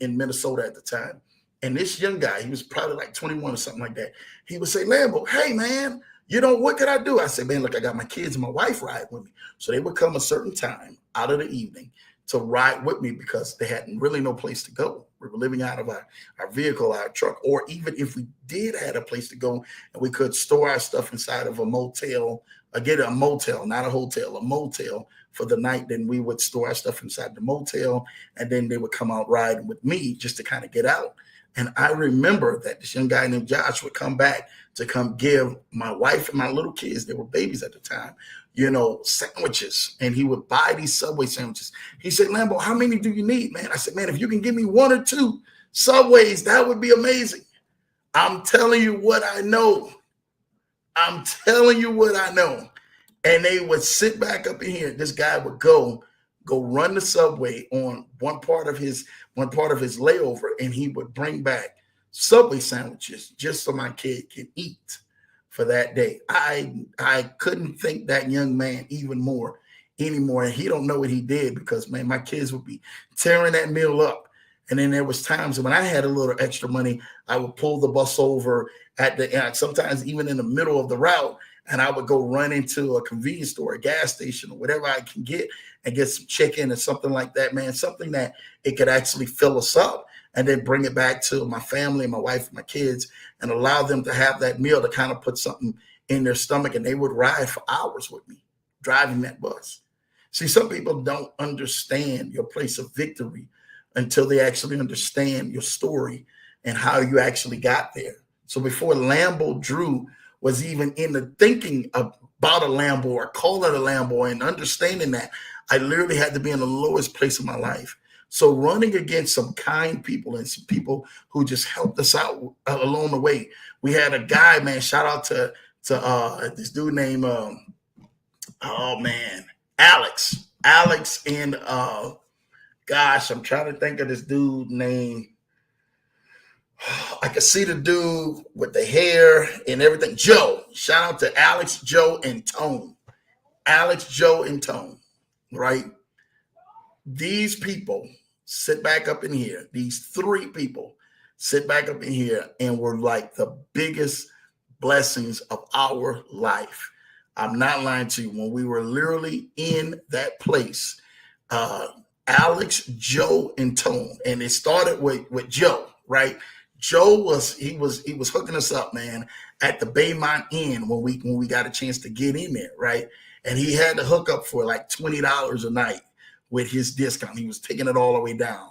in Minnesota at the time. And this young guy, he was probably like 21 or something like that. He would say, Lambo, hey, man, what could I do? I said, man, look, I got my kids and my wife ride with me. So they would come a certain time out of the evening to ride with me because they had really no place to go. We were living out of our vehicle, our truck, or even if we did have a place to go and we could store our stuff inside of a motel, again, a motel, not a hotel, a motel for the night, then we would store our stuff inside the motel, and then they would come out riding with me just to kind of get out. And I remember that this young guy named Josh would come back to come give my wife and my little kids, they were babies at the time, sandwiches. And he would buy these Subway sandwiches. He said, Lambo, how many do you need, man? I said, man, if you can give me 1 or 2 Subways, that would be amazing. I'm telling you what I know. And they would sit back up in here. This guy would go run the Subway on one part of his layover, and he would bring back Subway sandwiches just so my kid can eat for that day. I couldn't thank that young man even more anymore. And he don't know what he did because, man, my kids would be tearing that meal up. And then there was times when I had a little extra money, I would pull the bus over sometimes even in the middle of the route, and I would go run into a convenience store, a gas station, or whatever I can get and get some chicken or something like that, man, something that it could actually fill us up, and then bring it back to my family, my wife, and my kids, and allow them to have that meal to kind of put something in their stomach. And they would ride for hours with me, driving that bus. See, some people don't understand your place of victory until they actually understand your story and how you actually got there. So before Lambo Drew was even in the thinking about a Lambo or calling a Lambo and understanding that, I literally had to be in the lowest place of my life. So running against some kind people and some people who just helped us out along the way. We had a guy, man, shout out to this dude named, Alex. Alex and, gosh, I'm trying to think of this dude name. I could see the dude with the hair and everything. Joe. Shout out to Alex, Joe, and Tone. Alex, Joe, and Tone, right? These people sit back up in here. These 3 people sit back up in here and were like the biggest blessings of our life. I'm not lying to you. When we were literally in that place, Alex, Joe, and Tone, and it started with Joe, right? Joe was hooking us up, man, at the Baymont Inn when we got a chance to get in there, right? And he had to hook up for like $20 a night with his discount. He was taking it all the way down.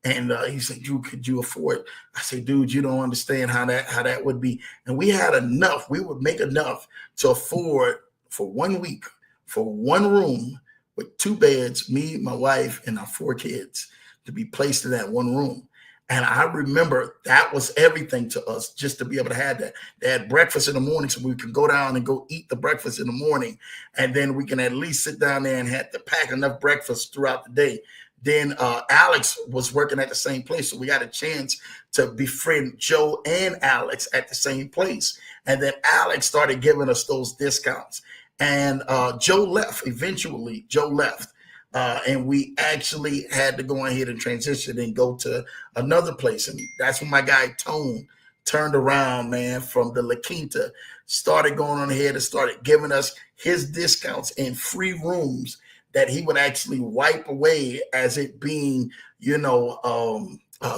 And he said, Drew, could you afford it? I said, dude, you don't understand how that would be. And we had enough. We would make enough to afford for 1 week, for 1 room with 2 beds, me, my wife, and our 4 kids to be placed in that 1 room. And I remember that was everything to us, just to be able to have that. They had breakfast in the morning, so we could go down and go eat the breakfast in the morning. And then we can at least sit down there and have to pack enough breakfast throughout the day. Then Alex was working at the same place, so we got a chance to befriend Joe and Alex at the same place. And then Alex started giving us those discounts. And Joe left. Eventually, Joe left. And we actually had to go ahead and transition and go to another place. And that's when my guy Tone turned around, man, from the La Quinta, started going on ahead and started giving us his discounts and free rooms that he would actually wipe away as it being,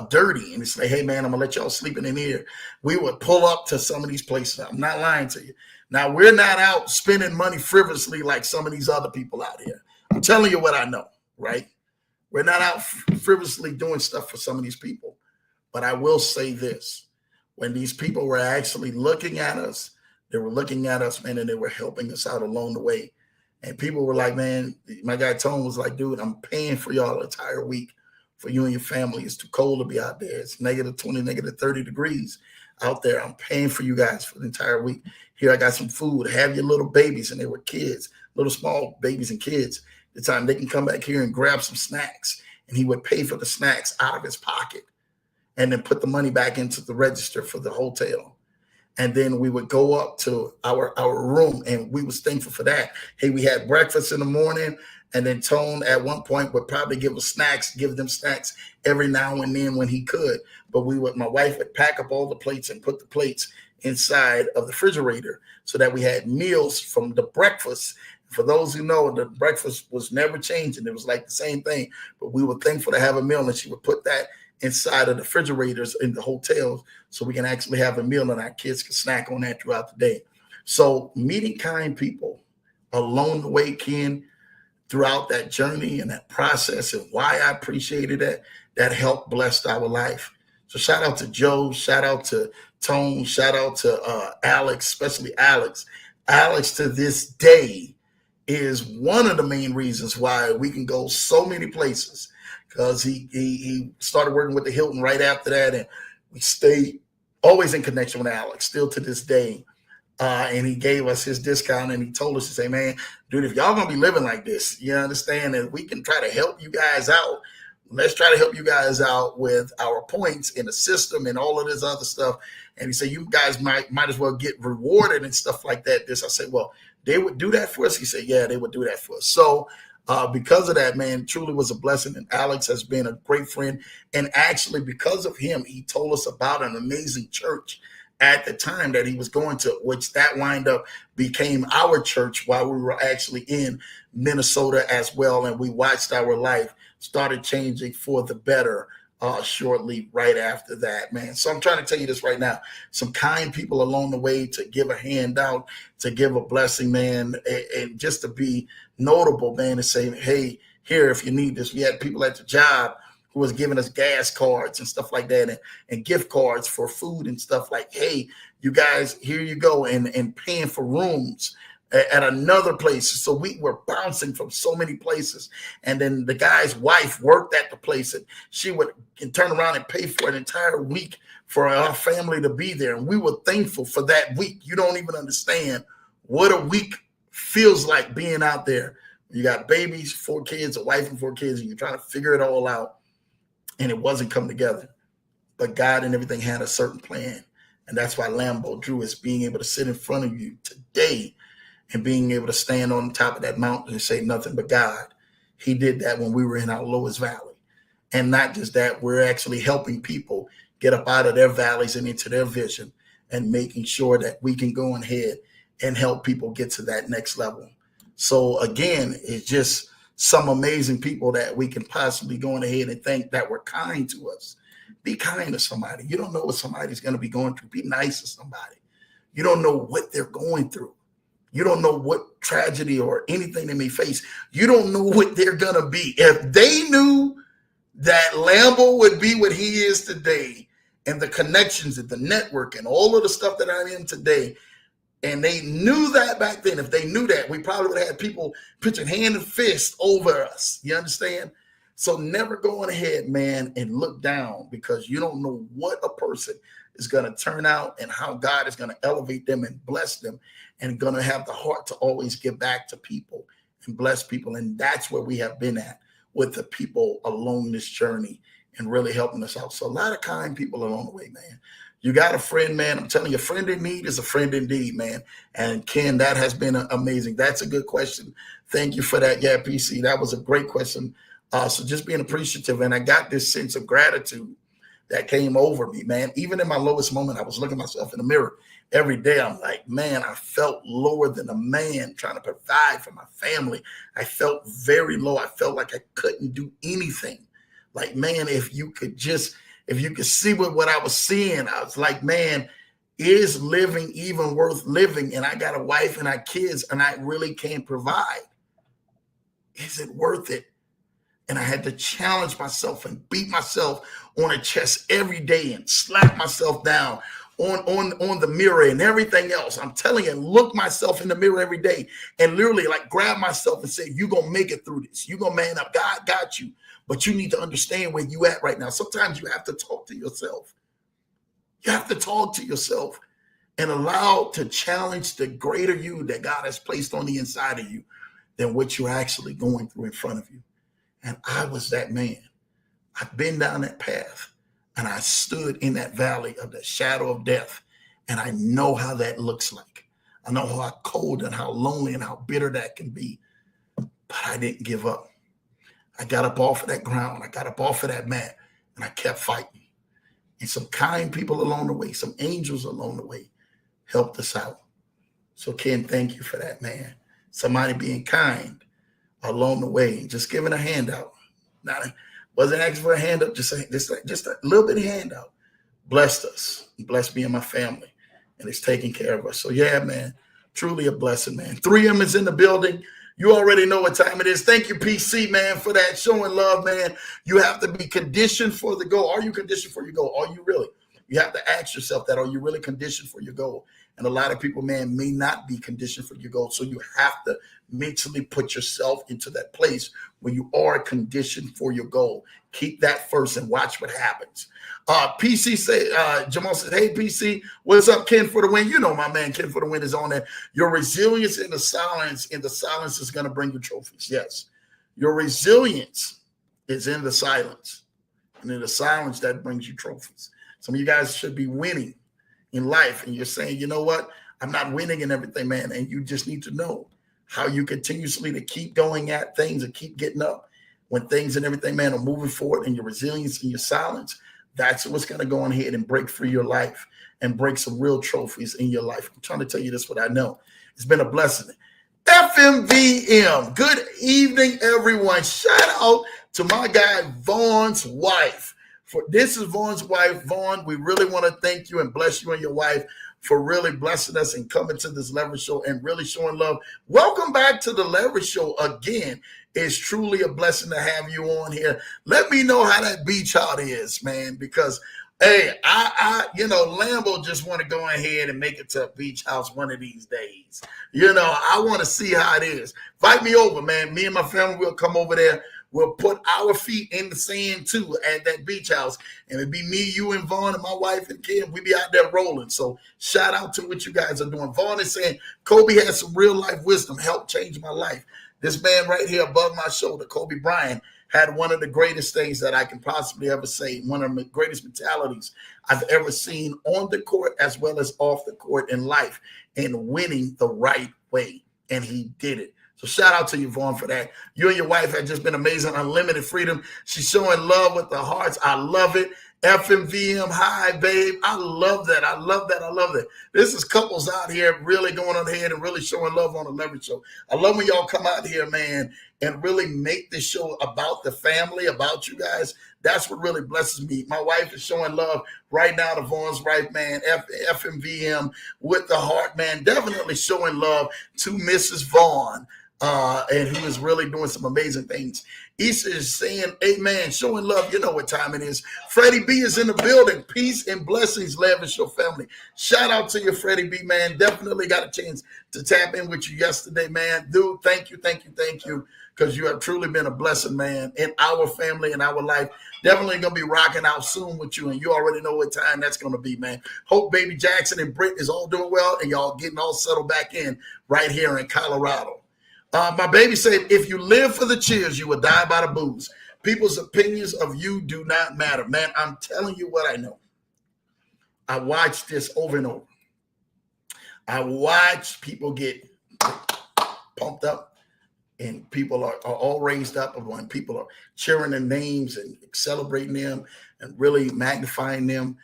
dirty. And it's like, hey, man, I'm going to let y'all sleep in here. We would pull up to some of these places. I'm not lying to you. Now, we're not out spending money frivolously like some of these other people out here. I'm telling you what I know, right? We're not out frivolously doing stuff for some of these people. But I will say this. When these people were actually looking at us, they were looking at us, man, and they were helping us out along the way. And people were like, man, my guy Tone was like, dude, I'm paying for y'all an entire week for you and your family. It's too cold to be out there. It's negative 20, negative 30 degrees out there. I'm paying for you guys for the entire week. Here, I got some food. Have your little babies, and they were kids, little small babies and kids. The time they can come back here and grab some snacks, and he would pay for the snacks out of his pocket and then put the money back into the register for the hotel. And then we would go up to our room, and we was thankful for that. Hey, we had breakfast in the morning, and then Tone at one point would probably give them snacks every now and then when he could. But my wife would pack up all the plates and put the plates inside of the refrigerator so that we had meals from the breakfast. For those who know, the breakfast was never changing. It was like the same thing, but we were thankful to have a meal, and she would put that inside of the refrigerators in the hotels so we can actually have a meal and our kids can snack on that throughout the day. So meeting kind people along the way, Ken, throughout that journey and that process, and why I appreciated that helped bless our life. So shout out to Joe, shout out to Tone, shout out to Alex, especially Alex. Alex to this day is one of the main reasons why we can go so many places, because he started working with the Hilton right after that, and we stayed always in connection with Alex still to this day. And he gave us his discount, and he told us to say, man, dude, if y'all gonna be living like this, you understand that we can try to help you guys out. Let's try to help you guys out with our points in the system and all of this other stuff. And he said, you guys might as well get rewarded and stuff like that. I said, well, they would do that for us. He said, yeah, they would do that for us. So because of that, man, truly was a blessing. And Alex has been a great friend. And actually, because of him, he told us about an amazing church at the time that he was going to, which that wind up became our church while we were actually in Minnesota as well. And we watched our life started changing for the better shortly right after that, man. So I'm trying to tell you this right now. Some kind people along the way to give a handout, to give a blessing, man, and just to be notable, man, and say, hey, here, if you need this. We had people at the job who was giving us gas cards and stuff like that, and gift cards for food and stuff like, hey, you guys, here you go, and paying for rooms at another place. So we were bouncing from so many places. And then the guy's wife worked at the place, and she would turn around and pay for an entire week for our family to be there. And we were thankful for that week. You don't even understand what a week feels like being out there. You got babies, 4 kids, a wife and 4 kids, and you're trying to figure it all out. And it wasn't come together. But God and everything had a certain plan. And that's why Lambeau Drew is being able to sit in front of you today and being able to stand on top of that mountain and say nothing but God. He did that when we were in our lowest valley. And not just that, we're actually helping people get up out of their valleys and into their vision, and making sure that we can go ahead and help people get to that next level. So again, it's just some amazing people that we can possibly go ahead and thank that were kind to us. Be kind to somebody. You don't know what somebody's going to be going through. Be nice to somebody. You don't know what they're going through. You don't know what tragedy or anything they may face. You don't know what they're going to be. If they knew that Lambeau would be what he is today, and the connections and the network and all of the stuff that I'm in today, and they knew that back then, if they knew that, we probably would have had people pitching hand and fist over us. You understand? So never going ahead, man, and look down, because you don't know what a person is going to turn out and how God is going to elevate them and bless them, and going to have the heart to always give back to people and bless people. And that's where we have been at with the people along this journey and really helping us out. So a lot of kind people along the way, man. You got a friend, man. I'm telling you, a friend in need is a friend indeed, man. And Ken, that has been amazing. That's a good question. Thank you for that. Yeah, PC, that was a great question. So just being appreciative. And I got this sense of gratitude that came over me, man. Even in my lowest moment, I was looking at myself in the mirror every day. I'm like, man, I felt lower than a man trying to provide for my family. I felt very low. I felt like I couldn't do anything. Like, man, if you could see what I was seeing, I was like, man, is living even worth living? And I got a wife and I kids, and I really can't provide. Is it worth it? And I had to challenge myself and beat myself on the chest every day and slap myself down on the mirror and everything else. I'm telling you, look myself in the mirror every day and literally like grab myself and say, you're going to make it through this. You're going to man up. God got you. But you need to understand where you at right now. Sometimes you have to talk to yourself. You have to talk to yourself and allow to challenge the greater you that God has placed on the inside of you than what you're actually going through in front of you. And I was that man. I've been down that path. And I stood in that valley of the shadow of death. And I know how that looks like. I know how cold and how lonely and how bitter that can be. But I didn't give up. I got up off of that ground. I got up off of that mat. And I kept fighting. And some kind people along the way, some angels along the way helped us out. So Ken, thank you for that, man. Somebody being kind along the way, just giving a handout. Wasn't asking for a hand up, just a little bit of handout. Blessed us, blessed me and my family, and it's taking care of us. So yeah, man, truly a blessing, man. 3M is in the building. You already know what time it is. Thank you, PC, man, for that showing love, man. You have to be conditioned for the goal. Are you conditioned for your goal? Are you really? You have to ask yourself that. Are you really conditioned for your goal? And a lot of people, man, may not be conditioned for your goal. So you have to mentally put yourself into that place where you are conditioned for your goal. Keep that first and watch what happens. PC say, Jamal says, hey, PC, what's up, Ken for the win? You know my man, Ken for the win is on there. Your resilience in the silence is going to bring you trophies. Yes. Your resilience is in the silence. And in the silence, that brings you trophies. Some of you guys should be winning in life. And you're saying, you know what? I'm not winning in everything, man. And you just need to know how you continuously to keep going at things and keep getting up when things and everything, man, are moving forward, and your resilience and your silence. That's what's going to go on ahead and break through your life and break some real trophies in your life. I'm trying to tell you this, what I know. It's been a blessing. FMVM. Good evening, everyone. Shout out to my guy, Vaughn's wife. This is Vaughn's wife. Vaughn, we really want to thank you and bless you and your wife for really blessing us and coming to this Leverage Show and really showing love. Welcome back to the Leverage Show again. It's truly a blessing to have you on here. Let me know how that beach house is, man, because, hey, Lambo just want to go ahead and make it to a beach house one of these days. I want to see how it is. Invite me over, man. Me and my family will come over there. We'll put our feet in the sand, too, at that beach house. And it'll be me, you, and Vaughn, and my wife, and Kim. We'll be out there rolling. So shout out to what you guys are doing. Vaughn is saying, Kobe has some real-life wisdom, helped change my life. This man right here above my shoulder, Kobe Bryant, had one of the greatest things that I can possibly ever say, one of the greatest mentalities I've ever seen on the court as well as off the court in life, and winning the right way. And he did it. So shout out to you, Vaughn, for that. You and your wife have just been amazing. Unlimited freedom. She's showing love with the hearts. I love it. FMVM, hi, babe. I love that. I love that. I love that. This is couples out here really going on ahead and really showing love on the Leverage Show. I love when y'all come out here, man, and really make this show about the family, about you guys. That's what really blesses me. My wife is showing love right now to Vaughn's wife, man. FMVM with the heart, man. Definitely showing love to Mrs. Vaughn. And he was really doing some amazing things. Issa is saying, amen, showing love. You know what time it is. Freddie B is in the building. Peace and blessings, Leverage Show family. Shout out to you, Freddie B, man. Definitely got a chance to tap in with you yesterday, man. Dude, thank you, because you have truly been a blessing, man, in our family and our life. Definitely going to be rocking out soon with you, and you already know what time that's going to be, man. Hope Baby Jackson and Britt is all doing well, and y'all getting all settled back in right here in Colorado. My baby said, if you live for the cheers, you will die by the booze. People's opinions of you do not matter. Man, I'm telling you what I know. I watch this over and over. I watch people get pumped up, and people are all raised up when people are cheering their names and celebrating them and really magnifying them.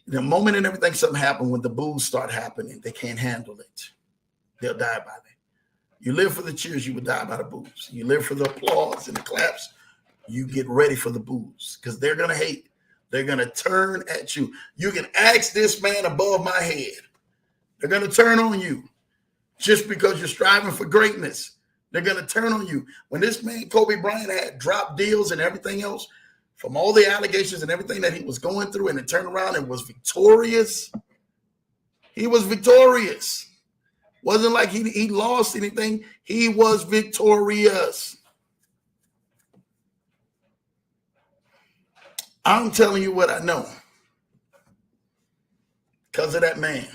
The moment and everything, something happens when the boos start happening, they can't handle it. They'll die by it. You live for the cheers, you will die by the boos. You live for the applause and the claps, you get ready for the boos because they're going to hate. They're going to turn at you. You can ask this man above my head. They're going to turn on you just because you're striving for greatness. They're going to turn on you. When this man, Kobe Bryant, had dropped deals and everything else from all the allegations and everything that he was going through, and it turned around and was victorious, He was victorious. Wasn't like he lost anything. He was victorious. I'm telling you what I know. Because of that man,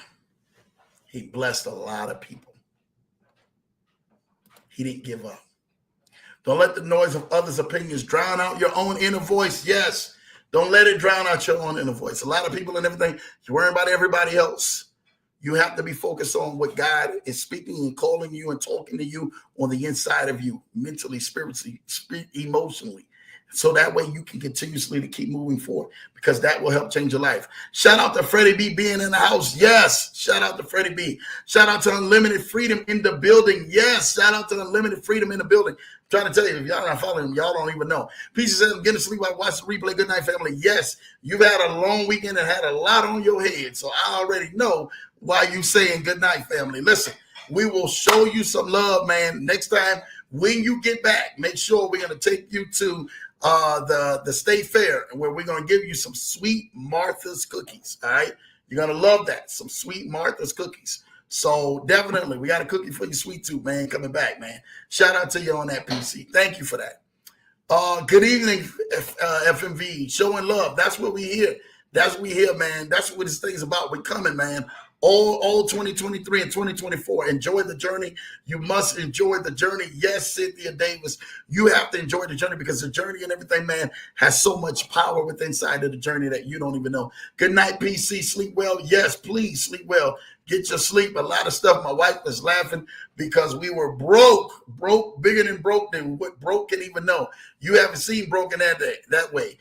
he blessed a lot of people. He didn't give up. Don't let the noise of others' opinions drown out your own inner voice. Yes, don't let it drown out your own inner voice. A lot of people and everything, you're worrying about everybody else. You have to be focused on what God is speaking and calling you and talking to you on the inside of you, mentally, spiritually, emotionally. So that way you can continuously to keep moving forward, because that will help change your life. Shout out to Freddie B being in the house. Yes. Shout out to Freddie B. Shout out to Unlimited Freedom in the building. Yes. Shout out to Unlimited Freedom in the building. I'm trying to tell you, if y'all not following him, y'all don't even know. Peace says, I'm getting to sleep while I watch the replay. Good night, family. Yes. You've had a long weekend and had a lot on your head. So I already know why you saying good night, family. Listen, we will show you some love, man. Next time when you get back, make sure we're going to take you to the state fair, where we're going to give you some sweet Martha's cookies. All right. You're going to love that. Some sweet Martha's cookies. So definitely we got a cookie for you, sweet tooth, man, coming back, man. Shout out to you on that, PC. Thank you for that. Good evening, FMV, showing love. That's what we hear. That's what we hear, man. That's what this thing's about. We're coming, man. All 2023 and 2024. Enjoy the journey. You must enjoy the journey. Yes, Cynthia Davis, you have to enjoy the journey, because the journey and everything, man, has so much power within inside of the journey that you don't even know. Good night, PC. Sleep well. Yes, please sleep well. Get your sleep. A lot of stuff. My wife was laughing because we were broke, bigger than what broke can even know. You haven't seen broken that way.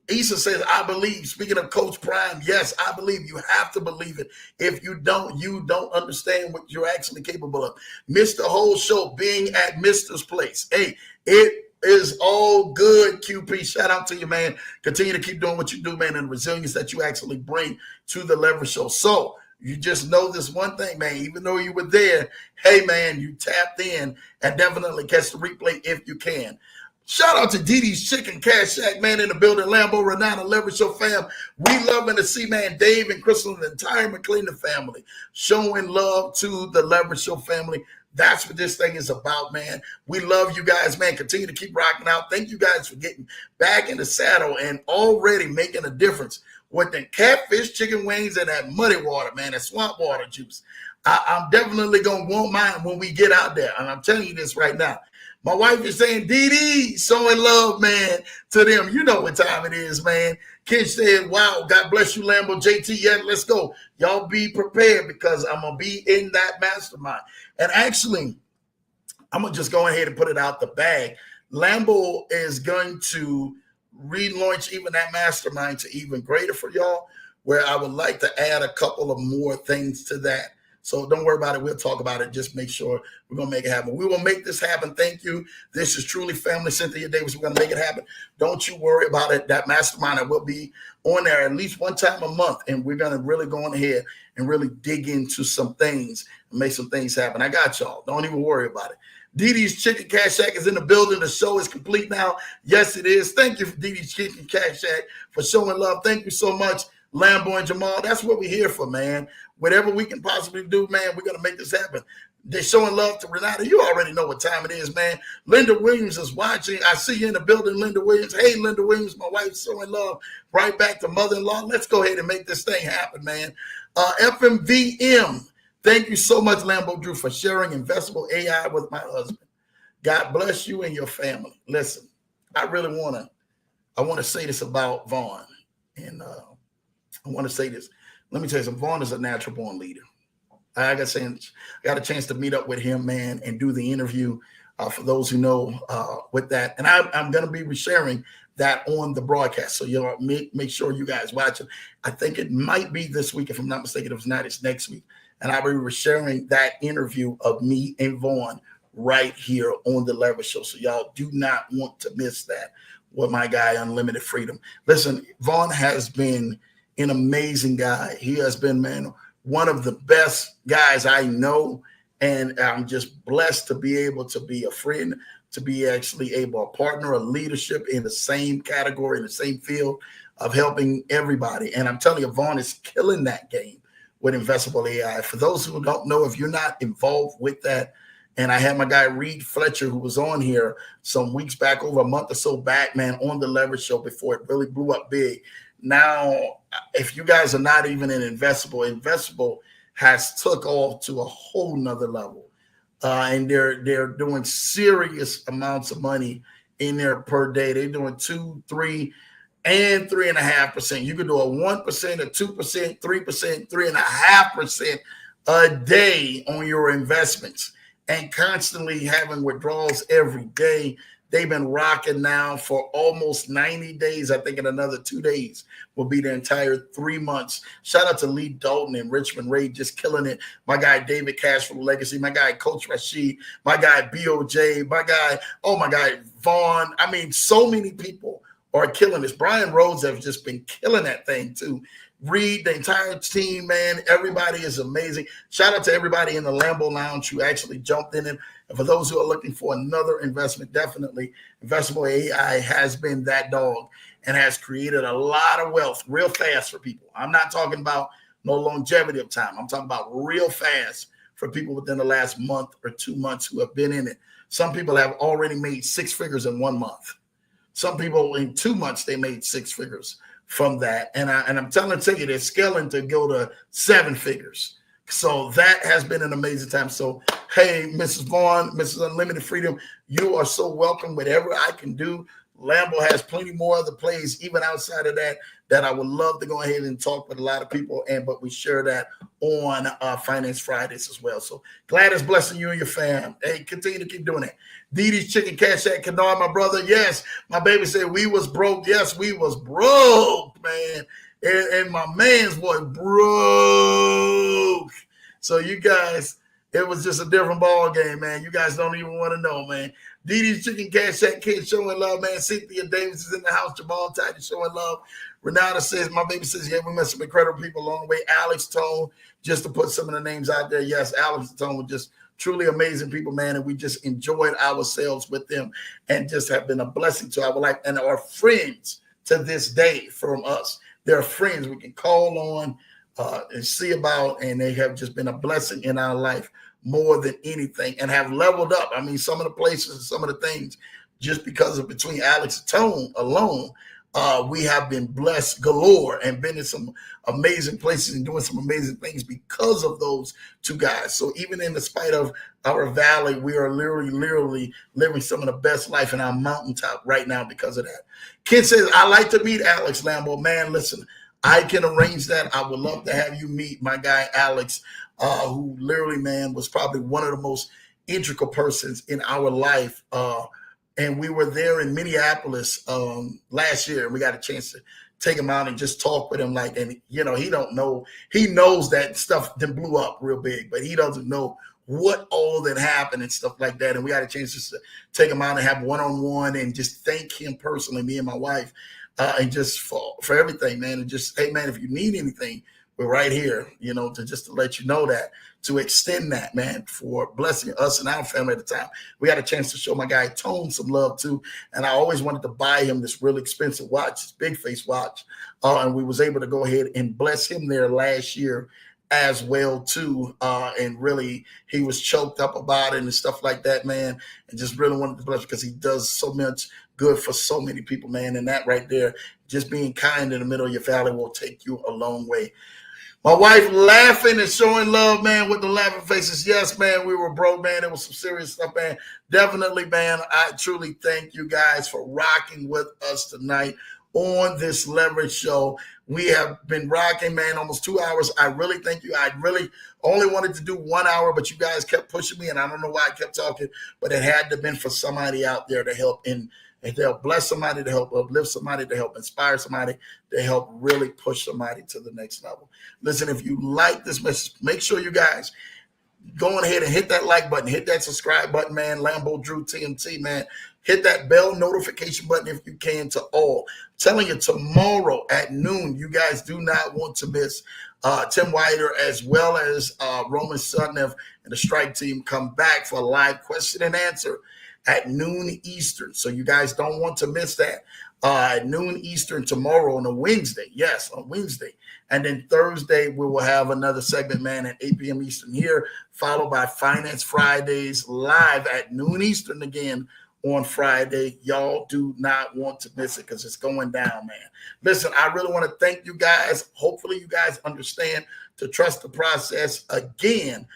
Issa says, I believe. Speaking of Coach Prime, yes, I believe. You have to believe it. If you don't understand what you're actually capable of. Mr. Whole Show being at Mr.'s place. Hey, it is all good, QP. Shout out to you, man. Continue to keep doing what you do, man, and the resilience that you actually bring to the Leverage Show. So you just know this one thing, man. Even though you were there, hey, man, you tapped in, and definitely catch the replay if you can. Shout out to Didi's Chicken Cash Shack, man, in the building. Lambo, Renata, Leverage Show fam. We loving to see, man, Dave and Crystal and the entire McClendon family showing love to the Leverage Show family. That's what this thing is about, man. We love you guys, man. Continue to keep rocking out. Thank you guys for getting back in the saddle and already making a difference with the catfish chicken wings and that muddy water, man, that swamp water juice. I'm definitely going to want mine when we get out there. And I'm telling you this right now. My wife is saying, Dee, showing love, man, to them. You know what time it is, man. Ken said, wow, God bless you, Lambo. JT, yeah, let's go. Y'all be prepared, because I'm going to be in that mastermind. And actually, I'm going to just go ahead and put it out the bag. Lambo is going to relaunch even that mastermind to even greater for y'all, where I would like to add a couple of more things to that. So don't worry about it. We'll talk about it. Just make sure we're going to make it happen. We will make this happen. Thank you. This is truly family. Cynthia Davis, we're going to make it happen. Don't you worry about it. That mastermind, I will be on there at least one time a month. And we're going to really go on ahead and really dig into some things and make some things happen. I got y'all. Don't even worry about it. Didi's Chicken Cash Shack is in the building. The show is complete now. Yes, it is. Thank you for Didi's Chicken Cash Shack for showing love. Thank you so much, Lambo and Jamal. That's what we're here for, man. Whatever we can possibly do, man, we're going to make this happen. They're showing love to Renata. You already know what time it is, man. Linda Williams is watching. I see you in the building, Linda Williams. Hey, Linda Williams, my wife's showing love right back to mother-in-law. Let's go ahead and make this thing happen, man. FMVM, thank you so much, Lambo Drew, for sharing investable AI with my husband. God bless you and your family. Listen, I really want to say this about Vaughn. And I want to say this. Let me tell you something. Vaughn is a natural born leader. I got a chance to meet up with him, man, and do the interview for those who know with that. And I'm going to be resharing that on the broadcast. So you'll make sure you guys watch it. I think it might be this week. If I'm not mistaken, if it's not, it's next week. And I'll be resharing that interview of me and Vaughn right here on the Leverage Show. So y'all do not want to miss that with my guy, Unlimited Freedom. Listen, Vaughn has been an amazing guy. He has been, man, one of the best guys I know. And I'm just blessed to be able to be a friend, to be actually able to partner a leadership in the same category, in the same field of helping everybody. And I'm telling you, Vaughn is killing that game with Investable AI. For those who don't know, if you're not involved with that, and I had my guy Reed Fletcher, who was on here some weeks back, over a month or so back, man, on the Leverage Show before it really blew up big. Now, if you guys are not even in Investable has took off to a whole nother level. And they're doing serious amounts of money in there per day. They're doing 2, 3, and 3.5%. You could do a 1%, a 2%, 3%, 3.5% a day on your investments, and constantly having withdrawals every day. They've been rocking now for almost 90 days. I think in another 2 days will be the entire 3 months. Shout out to Lee Dalton and Richmond Ray, just killing it. My guy David Cash from Legacy, my guy Coach Rashid, my guy BOJ, my guy Vaughn. I mean, so many people are killing this. Brian Rhodes has just been killing that thing too. Reed, the entire team, man, everybody is amazing. Shout out to everybody in the Lambo Lounge who actually jumped in it. And for those who are looking for another investment, definitely Investable AI has been that dog and has created a lot of wealth real fast for people. I'm not talking about no longevity of time. I'm talking about real fast for people within the last month or 2 months who have been in it. Some people have already made 6 figures in 1 month. Some people in 2 months, they made 6 figures from that. And I'm telling you, they're scaling to go to 7 figures. So that has been an amazing time. So, hey, Mrs. Vaughn, Mrs. Unlimited Freedom, you are so welcome. Whatever I can do. Lambo has plenty more other plays, even outside of that, that I would love to go ahead and talk with a lot of people. But we share that on Finance Fridays as well. So glad it's blessing you and your fam. Hey, continue to keep doing it. Didi's Chicken Cash at Kennard, my brother. Yes, my baby said we was broke. Yes, we was broke, man. And my man's was broke. So you guys, it was just a different ball game, man. You guys don't even want to know, man. Didi's Chicken Cash at Kid showing love, man. Cynthia Davis is in the house. Jamal Titan showing love. Renata says, my baby says, yeah, we met some incredible people along the way. Alex Tone, just to put some of the names out there. Yes, Alex Tone was just truly amazing people, man. And we just enjoyed ourselves with them and just have been a blessing to our life and our friends to this day from us. They're friends we can call on and see about, and they have just been a blessing in our life more than anything and have leveled up. I mean, some of the places and some of the things, just because of between Alex and Tone alone, we have been blessed galore and been in some amazing places and doing some amazing things because of those two guys. So even in the spite of our valley, we are literally living some of the best life in our mountaintop right now because of that. Kid says, I like to meet Alex Lambo. Man, listen, I can arrange that. I would love to have you meet my guy, Alex, who literally, man, was probably one of the most integral persons in our life. And we were there in Minneapolis last year, and we got a chance to take him out and just talk with him. Like, and you know, he don't know. He knows that stuff then blew up real big, but he doesn't know what all that happened and stuff like that. And we got a chance just to take him out and have one-on-one and just thank him personally, me and my wife, and just for everything, man. And just, hey, man, if you need anything, we're right here, you know, to let you know that, to extend that, man, for blessing us and our family at the time. We had a chance to show my guy Tone some love too. And I always wanted to buy him this really expensive watch, this big face watch. And we was able to go ahead and bless him there last year as well too. And really, he was choked up about it and stuff like that, man. And just really wanted to bless because he does so much good for so many people, man. And that right there, just being kind in the middle of your valley will take you a long way. My wife laughing and showing love, man, with the laughing faces. Yes, man, we were broke, man. It was some serious stuff, man. Definitely, man, I truly thank you guys for rocking with us tonight on this Leverage Show. We have been rocking, man, almost 2 hours. I really thank you. I really only wanted to do 1 hour, but you guys kept pushing me, and I don't know why I kept talking, but it had to have been for somebody out there to help and to help bless somebody, to help uplift somebody, to help inspire somebody, to help really push somebody to the next level. Listen, if you like this message, make sure you guys go ahead and hit that like button, hit that subscribe button, man. Lambo Drew TMT, man. Hit that bell notification button if you can to all. I'm telling you, tomorrow at noon, you guys do not want to miss Tim Wider as well as Roman Sudnev and the Strike Team come back for a live question and answer at noon Eastern. So you guys don't want to miss that. at noon Eastern tomorrow on a Wednesday. Yes, on Wednesday. And then Thursday, we will have another segment, man, at 8 p.m. Eastern here, followed by Finance Fridays live at noon Eastern again on Friday. Y'all do not want to miss it because it's going down, man. Listen, I really want to thank you guys. Hopefully you guys understand to trust the process. Again,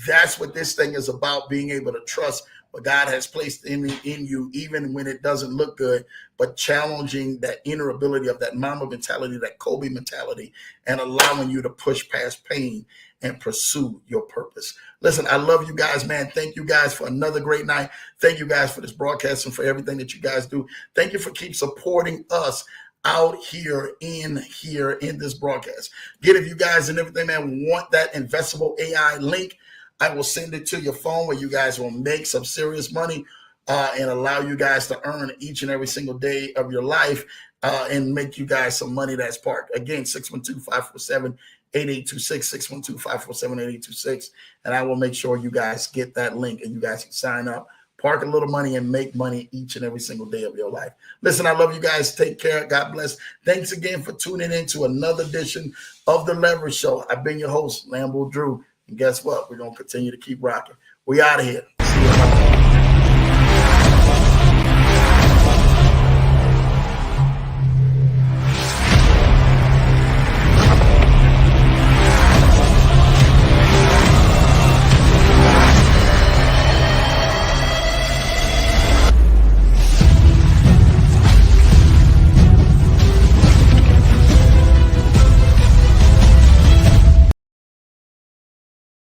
that's what this thing is about, being able to trust what God has placed in you, even when it doesn't look good, but challenging that inner ability of that Mamba mentality, that Kobe mentality, and allowing you to push past pain and pursue your purpose. Listen, I love you guys, man. Thank you guys for another great night. Thank you guys for this broadcast and for everything that you guys do. Thank you for keep supporting us out here in this broadcast. Get if you guys and everything, man, want that investable AI link, I will send it to your phone where you guys will make some serious money and allow you guys to earn each and every single day of your life and make you guys some money that's parked. Again, 612-547-8826, 612-547-8826. And I will make sure you guys get that link and you guys can sign up, park a little money, and make money each and every single day of your life. Listen, I love you guys. Take care. God bless. Thanks again for tuning in to another edition of The Leverage Show. I've been your host, Lambo Drew. And guess what? We're going to continue to keep rocking. We out of here.